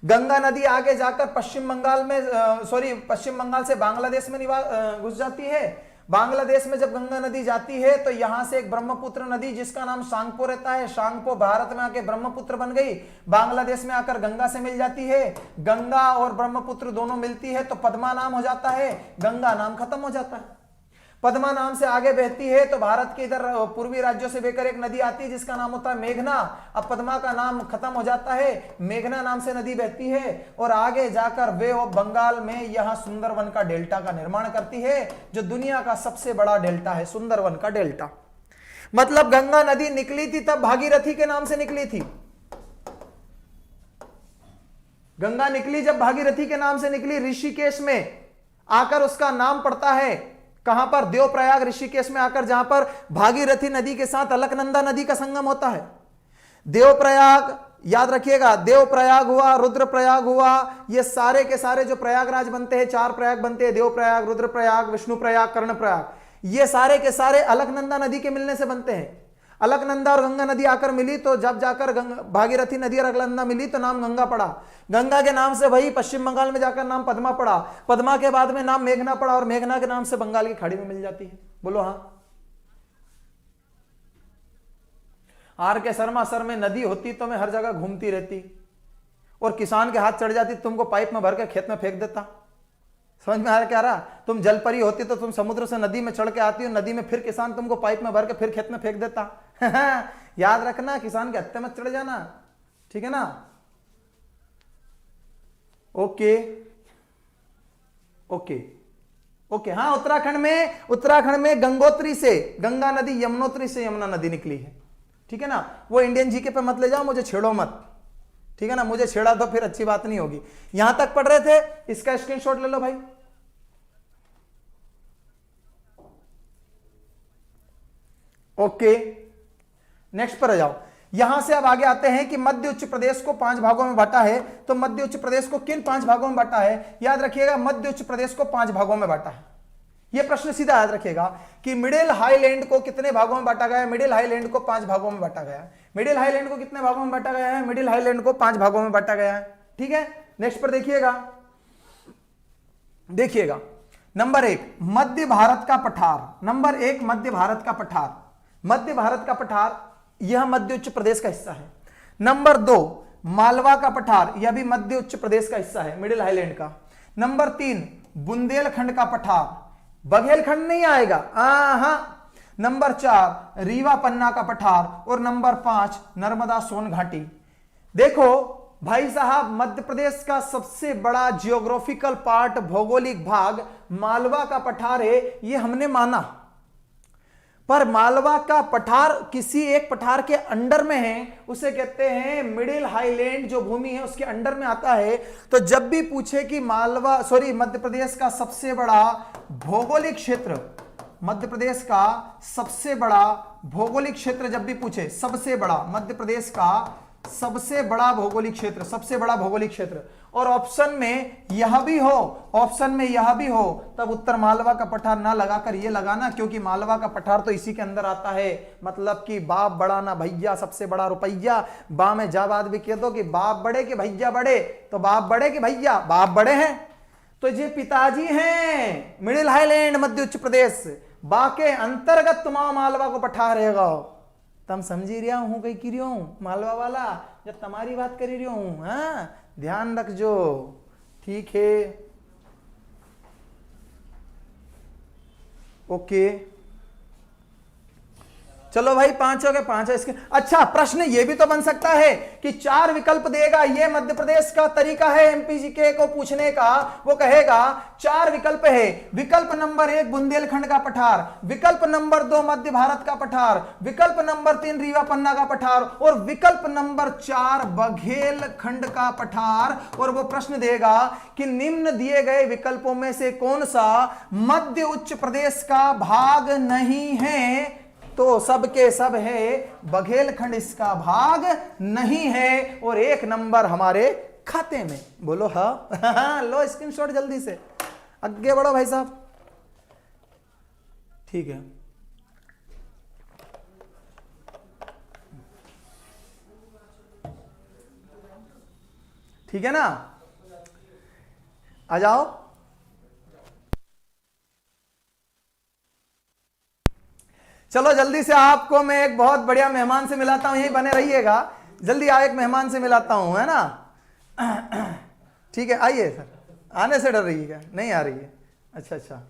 गंगा नदी आगे जाकर पश्चिम बंगाल से बांग्लादेश में घुस जाती है। बांग्लादेश में जब गंगा नदी जाती है तो यहां से एक ब्रह्मपुत्र नदी जिसका नाम सांगपो रहता है, सांगपो भारत में आके ब्रह्मपुत्र बन गई, बांग्लादेश में आकर गंगा से मिल जाती है। गंगा और ब्रह्मपुत्र दोनों मिलती है तो पद्मा नाम हो जाता है, गंगा नाम खत्म हो जाता है। पद्मा नाम से आगे बहती है तो भारत के इधर पूर्वी राज्यों से बहकर एक नदी आती है जिसका नाम होता है मेघना। अब पद्मा का नाम खत्म हो जाता है, मेघना नाम से नदी बहती है और आगे जाकर वे ऑफ बंगाल में यहां सुंदरवन का डेल्टा का निर्माण करती है, जो दुनिया का सबसे बड़ा डेल्टा है, सुंदरवन का डेल्टा। मतलब गंगा नदी निकली थी तब भागीरथी के नाम से निकली थी। गंगा निकली जब भागीरथी के नाम से निकली, ऋषिकेश में आकर उसका नाम पड़ता है, कहां पर? देवप्रयाग, ऋषिकेश में आकर, जहां पर भागीरथी नदी के साथ अलकनंदा नदी का संगम होता है। देवप्रयाग याद रखिएगा, देवप्रयाग हुआ, रुद्रप्रयाग हुआ, ये सारे के सारे जो प्रयागराज बनते हैं, 4 प्रयाग बनते हैं, देवप्रयाग, रुद्रप्रयाग, विष्णुप्रयाग, कर्णप्रयाग, ये सारे के सारे अलकनंदा नदी के मिलने से बनते हैं। अलकनंदा और गंगा नदी आकर मिली तो जब जाकर भागीरथी नदी और अलकनंदा मिली तो नाम गंगा पड़ा। गंगा के नाम से वही पश्चिम बंगाल में जाकर नाम पद्मा पड़ा, पद्मा के बाद में नाम मेघना पड़ा और मेघना के नाम से बंगाल की खाड़ी में मिल जाती है। बोलो हाँ। आर के शर्मा सर में नदी होती तो मैं हर जगह घूमती रहती और किसान के हाथ चढ़ जाती, तुमको पाइप में भर के खेत में फेंक देता। समझ में आ रहा क्या रहा? तुम जलपरी होती तो तुम समुद्र से नदी में चढ़ के आती हो, नदी में फिर किसान तुमको पाइप में भर के फिर खेत में फेंक देता। याद रखना, किसान के हत्थे मत चढ़ जाना, ठीक है ना? Okay okay okay. हाँ, उत्तराखंड में गंगोत्री से गंगा नदी, यमुनोत्री से यमुना नदी निकली है, ठीक है ना? वो इंडियन जीके पे मत ले जाओ, मुझे छेड़ो मत, ठीक है ना, मुझे छेड़ा तो फिर अच्छी बात नहीं होगी। यहां तक पढ़ रहे थे, इसका स्क्रीनशॉट ले लो भाई। ओके, नेक्स्ट पर आ जाओ। यहां से अब आगे आते हैं कि मध्य उच्च प्रदेश को 5 भागों में बांटा है, तो मध्य उच्च प्रदेश को किन 5 भागों में बांटा है? याद रखिएगा, मध्य उच्च प्रदेश को 5 भागों में बांटा है। यह प्रश्न सीधा याद रखिएगा कि मिडिल हाईलैंड को कितने भागों में बांटा गया है? मिडिल हाईलैंड को 5 भागों में बांटा गया है। मिडिल हाईलैंड को कितने भागों में बांटा गया है? मिडिल हाईलैंड को 5 भागों में बांटा गया है। ठीक है, नेक्स्ट पर देखिएगा, देखिएगा नंबर 1 मध्य भारत का पठार। नंबर 1 मध्य भारत का पठार, मध्य भारत का पठार यह मध्य उच्च प्रदेश का हिस्सा है। नंबर 2 मालवा का पठार, यह भी मध्य उच्च प्रदेश का हिस्सा है, मिडिल हाईलैंड का। नंबर 3 बुंदेलखंड का पठार, बघेलखंड नहीं आएगा। नंबर 4 रीवा पन्ना का पठार और नंबर 5 नर्मदा सोन घाटी। देखो भाई साहब, मध्य प्रदेश का सबसे बड़ा जियोग्राफिकल पार्ट, भौगोलिक भाग मालवा का पठार है, यह हमने माना, पर मालवा का पठार किसी एक पठार के अंडर में है, उसे कहते हैं मिडिल हाईलैंड, जो भूमि है उसके अंडर में आता है। तो जब भी पूछे कि मध्य प्रदेश का सबसे बड़ा भौगोलिक क्षेत्र, मध्य प्रदेश का सबसे बड़ा भौगोलिक क्षेत्र जब भी पूछे, सबसे बड़ा मध्य प्रदेश का सबसे बड़ा भौगोलिक क्षेत्र, सबसे बड़ा भौगोलिक क्षेत्र, और ऑप्शन में यह भी हो, ऑप्शन में यह भी हो, तब उत्तर मालवा का पठार ना लगाकर ये लगाना, क्योंकि मालवा का पठार तो इसी के अंदर आता है। मतलब कि बाप बड़ा ना भैया, सबसे बड़ा रुपया। बा में जा बाद भी कह दो कि बाप बड़े के भैया बड़े, तो बाप बड़े के भैया, बाप बड़े हैं तो ये पिताजी हैं। मिडिल हाईलैंड मध्य उच्च प्रदेश, बा के अंतर्गत तुम्हारा मालवा को पठार रहेगा। तम समझी रहा हूं कहीं की रहा हूं मालवा वाला, जब तुम्हारी बात करी रहा हूं। हाँ, ध्यान रखजो, ठीक है, ओके। चलो भाई, 5 हो गए, 5 है इसके। अच्छा, प्रश्न ये भी तो बन सकता है कि 4 विकल्प देगा, ये मध्य प्रदेश का तरीका है एमपीजीके को पूछने का। वो कहेगा 4 विकल्प है, विकल्प नंबर 1 बुंदेलखंड का पठार, विकल्प नंबर 2 मध्य भारत का पठार, विकल्प नंबर 3 रीवा पन्ना का पठार और विकल्प नंबर 4 बघेलखंड का पठार। और वो प्रश्न देगा कि निम्न दिए गए विकल्पों में से कौन सा मध्य उच्च प्रदेश का भाग नहीं है? तो सबके सब है, बघेलखंड इसका भाग नहीं है, और 1 नंबर हमारे खाते में। बोलो हाँ। लो स्क्रीनशॉट जल्दी से, आगे बढ़ो भाई साहब। ठीक है, ठीक है ना, आ जाओ। चलो जल्दी से, आपको मैं एक बहुत बढ़िया मेहमान से मिलाता हूं, यहीं बने रहिएगा। जल्दी आओ, एक मेहमान से मिलाता हूं, है ना। ठीक है, आइए सर। आने से डर रही है क्या? नहीं आ रही है? अच्छा अच्छा,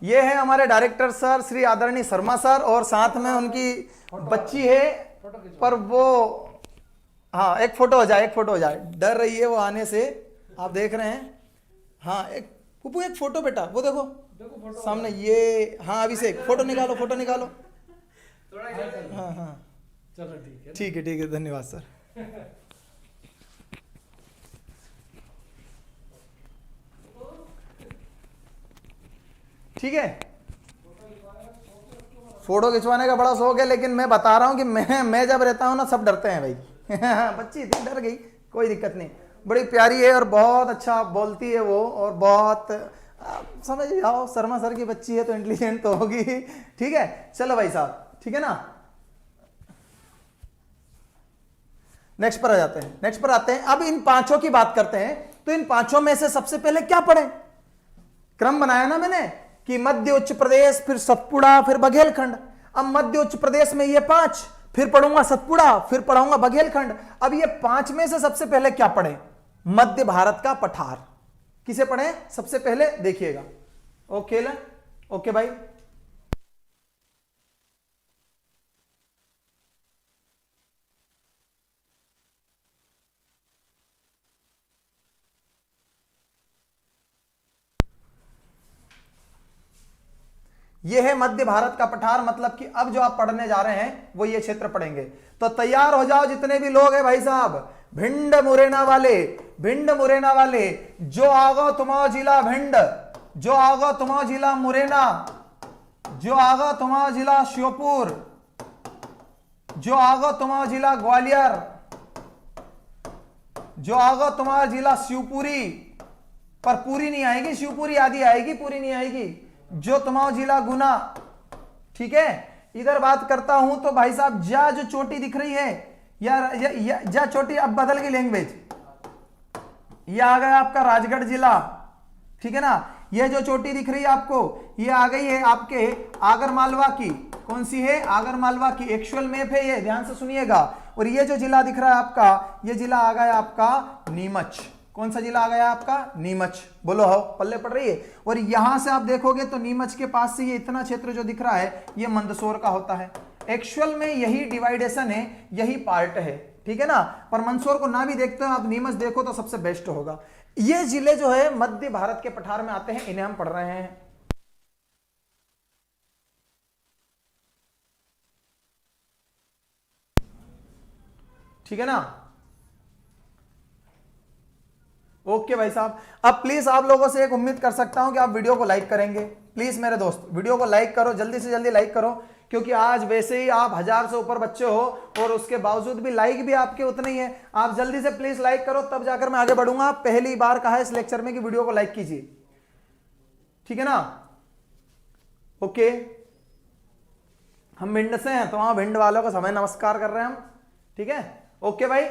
ये है हमारे डायरेक्टर सर श्री आदरणीय शर्मा सर, और साथ में उनकी बच्ची है, पर वो, हाँ एक फोटो हो जाए, एक फोटो हो जाए, डर रही है वो आने से, आप देख रहे हैं। हाँ एक पुप्पू, एक फोटो बेटा, वो देखो सामने ये। हाँ अभिषेक, फोटो निकालो, फोटो निकालो। हाँ हाँ, चलो ठीक है, ठीक है, धन्यवाद सर। ठीक है, फोटो खिंचवाने का बड़ा शौक है, लेकिन मैं बता रहा हूं कि मैं जब रहता हूं ना, सब डरते हैं भाई। बच्ची इतनी डर गई, कोई दिक्कत नहीं, बड़ी प्यारी है और बहुत अच्छा बोलती है वो, और बहुत समझ जाओ, शर्मा सर की बच्ची है तो इंटेलिजेंट तो होगी। ठीक है, चलो भाई साहब, ठीक है ना, नेक्स्ट पर आ जाते हैं, नेक्स्ट पर आते हैं। अब इन 5 की बात करते हैं, तो इन 5 में से सबसे पहले क्या पढ़े? क्रम बनाया ना मैंने कि मध्य उच्च प्रदेश, फिर सतपुड़ा, फिर बघेलखंड। अब मध्य उच्च प्रदेश में ये 5, फिर पढ़ूंगा सतपुड़ा, फिर पढ़ूंगा बघेलखंड। अब ये 5 में से सबसे पहले क्या पढ़े? मध्य भारत का पठार। किसे पढ़े सबसे पहले? देखिएगा। ओके ओके भाई, ये है मध्य भारत का पठार, मतलब कि अब जो आप पढ़ने जा रहे हैं वो ये क्षेत्र पढ़ेंगे। तो तैयार हो जाओ जितने भी लोग हैं भाई साहब, भिंड मुरैना वाले, भिंड मुरैना वाले, जो आगो तुम्हारा जिला भिंड, जो आगो तुम्हारा जिला मुरैना, जो आगो तुम्हारा जिला श्योपुर, जो आगो तुम्हारा जिला ग्वालियर, जो आगो तुम्हारा जिला शिवपुरी, पर पूरी नहीं आएगी, शिवपुरी आदि आएगी, पूरी नहीं आएगी, जो तुम्हारा जिला गुना। ठीक है, इधर बात करता हूं तो भाई साहब जा जो चोटी दिख रही है या जा चोटी, अब बदल गई लैंग्वेज, ये आ गया आपका राजगढ़ जिला। ठीक है ना, ये जो चोटी दिख रही है आपको, ये आ गई है आपके आगर मालवा की। कौन सी है? आगर मालवा की। एक्चुअल मैप है ये, ध्यान से सुनिएगा। और ये जो जिला दिख रहा है आपका, ये जिला आ गया आपका नीमच। कौन सा जिला आ गया आपका? नीमच। बोलो हो, पल्ले पड़ रही है। और यहां से आप देखोगे तो नीमच के पास से ये इतना क्षेत्र जो दिख रहा है ये मंदसौर का होता है। एक्चुअल में यही डिवाइडेशन है, यही पार्ट है। ठीक है ना, पर मंदसौर को ना भी देखते हो आप, नीमच देखो तो सबसे बेस्ट होगा। ये जिले जो है मध्य भारत के पठार में आते हैं, इन्हें हम पढ़ रहे हैं। ठीक है ना, ओके भाई साहब। अब प्लीज आप लोगों से एक उम्मीद कर सकता हूं कि आप वीडियो को लाइक करेंगे। प्लीज मेरे दोस्त वीडियो को लाइक करो, जल्दी से जल्दी लाइक करो, क्योंकि आज वैसे ही आप 1000 से ऊपर बच्चे हो और उसके बावजूद भी लाइक भी आपके उतने ही है। आप जल्दी से प्लीज लाइक करो, तब जाकर मैं आगे बढ़ूंगा। पहली बार कहा है इस लेक्चर में कि वीडियो को लाइक कीजिए। ठीक है ना, ओके। हम भिंड से हैं तो वहां भिंड वालों को समय नमस्कार कर रहे हैं हम। ठीक है, ओके भाई।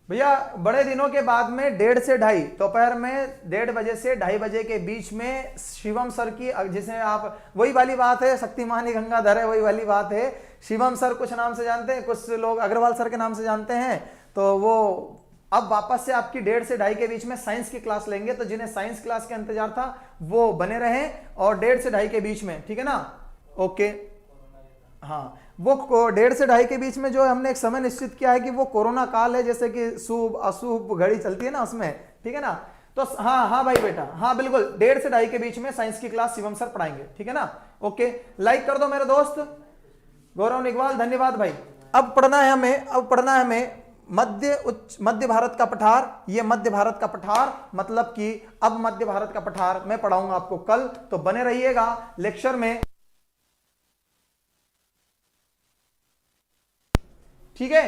भैया बड़े दिनों के बाद में 1:30 से 2:30 दोपहर में 1:30 बजे से 2:30 बजे के बीच में शिवम सर की, जिसे आप वही वाली बात है, शक्तिमानी गंगाधर है, वही वाली बात है। शिवम सर कुछ नाम से जानते हैं, कुछ लोग अग्रवाल सर के नाम से जानते हैं। तो वो अब वापस से आपकी 1:30 से 2:30 के बीच में साइंस की क्लास लेंगे। तो जिन्हें साइंस क्लास का इंतजार था वो बने रहे, और 1:30 से 2:30 के बीच में। ठीक है ना, ओके। हाँ, वो 1:30 से 2:30 के बीच में जो हमने एक समय निश्चित किया है कि वो कोरोना काल है, जैसे कि शुभ अशुभ घड़ी चलती है ना उसमें। ठीक है ना, तो हाँ हाँ भाई बेटा, हाँ बिल्कुल 1:30 से 2:30 के बीच में साइंस की क्लास शिवम सर पढ़ाएंगे। ठीक है ना, ओके। लाइक कर दो मेरे दोस्त। गौरव निगवाल धन्यवाद भाई। अब पढ़ना है हमें मध्य भारत का पठार। ये मध्य भारत का पठार, मतलब कि अब मध्य भारत का पठार मैं पढ़ाऊंगा आपको कल, तो बने रहिएगा लेक्चर में। ठीक है,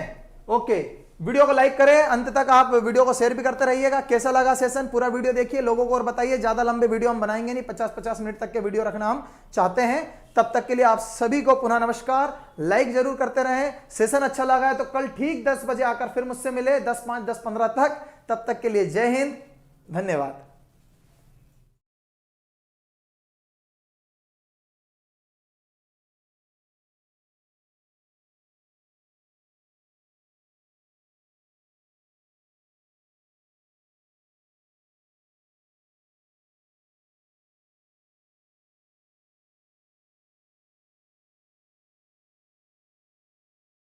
ओके। वीडियो को लाइक करें, अंत तक आप वीडियो को शेयर भी करते रहिएगा। कैसा लगा सेशन, पूरा वीडियो देखिए, लोगों को और बताइए। ज्यादा लंबे वीडियो हम बनाएंगे नहीं, 50-50 मिनट तक के वीडियो रखना हम चाहते हैं। तब तक के लिए आप सभी को पुनः नमस्कार। लाइक जरूर करते रहें। सेशन अच्छा लगा है तो कल ठीक 10 बजे आकर फिर मुझसे मिले, 10:05, 10:15 तक। तब तक के लिए जय हिंद, धन्यवाद।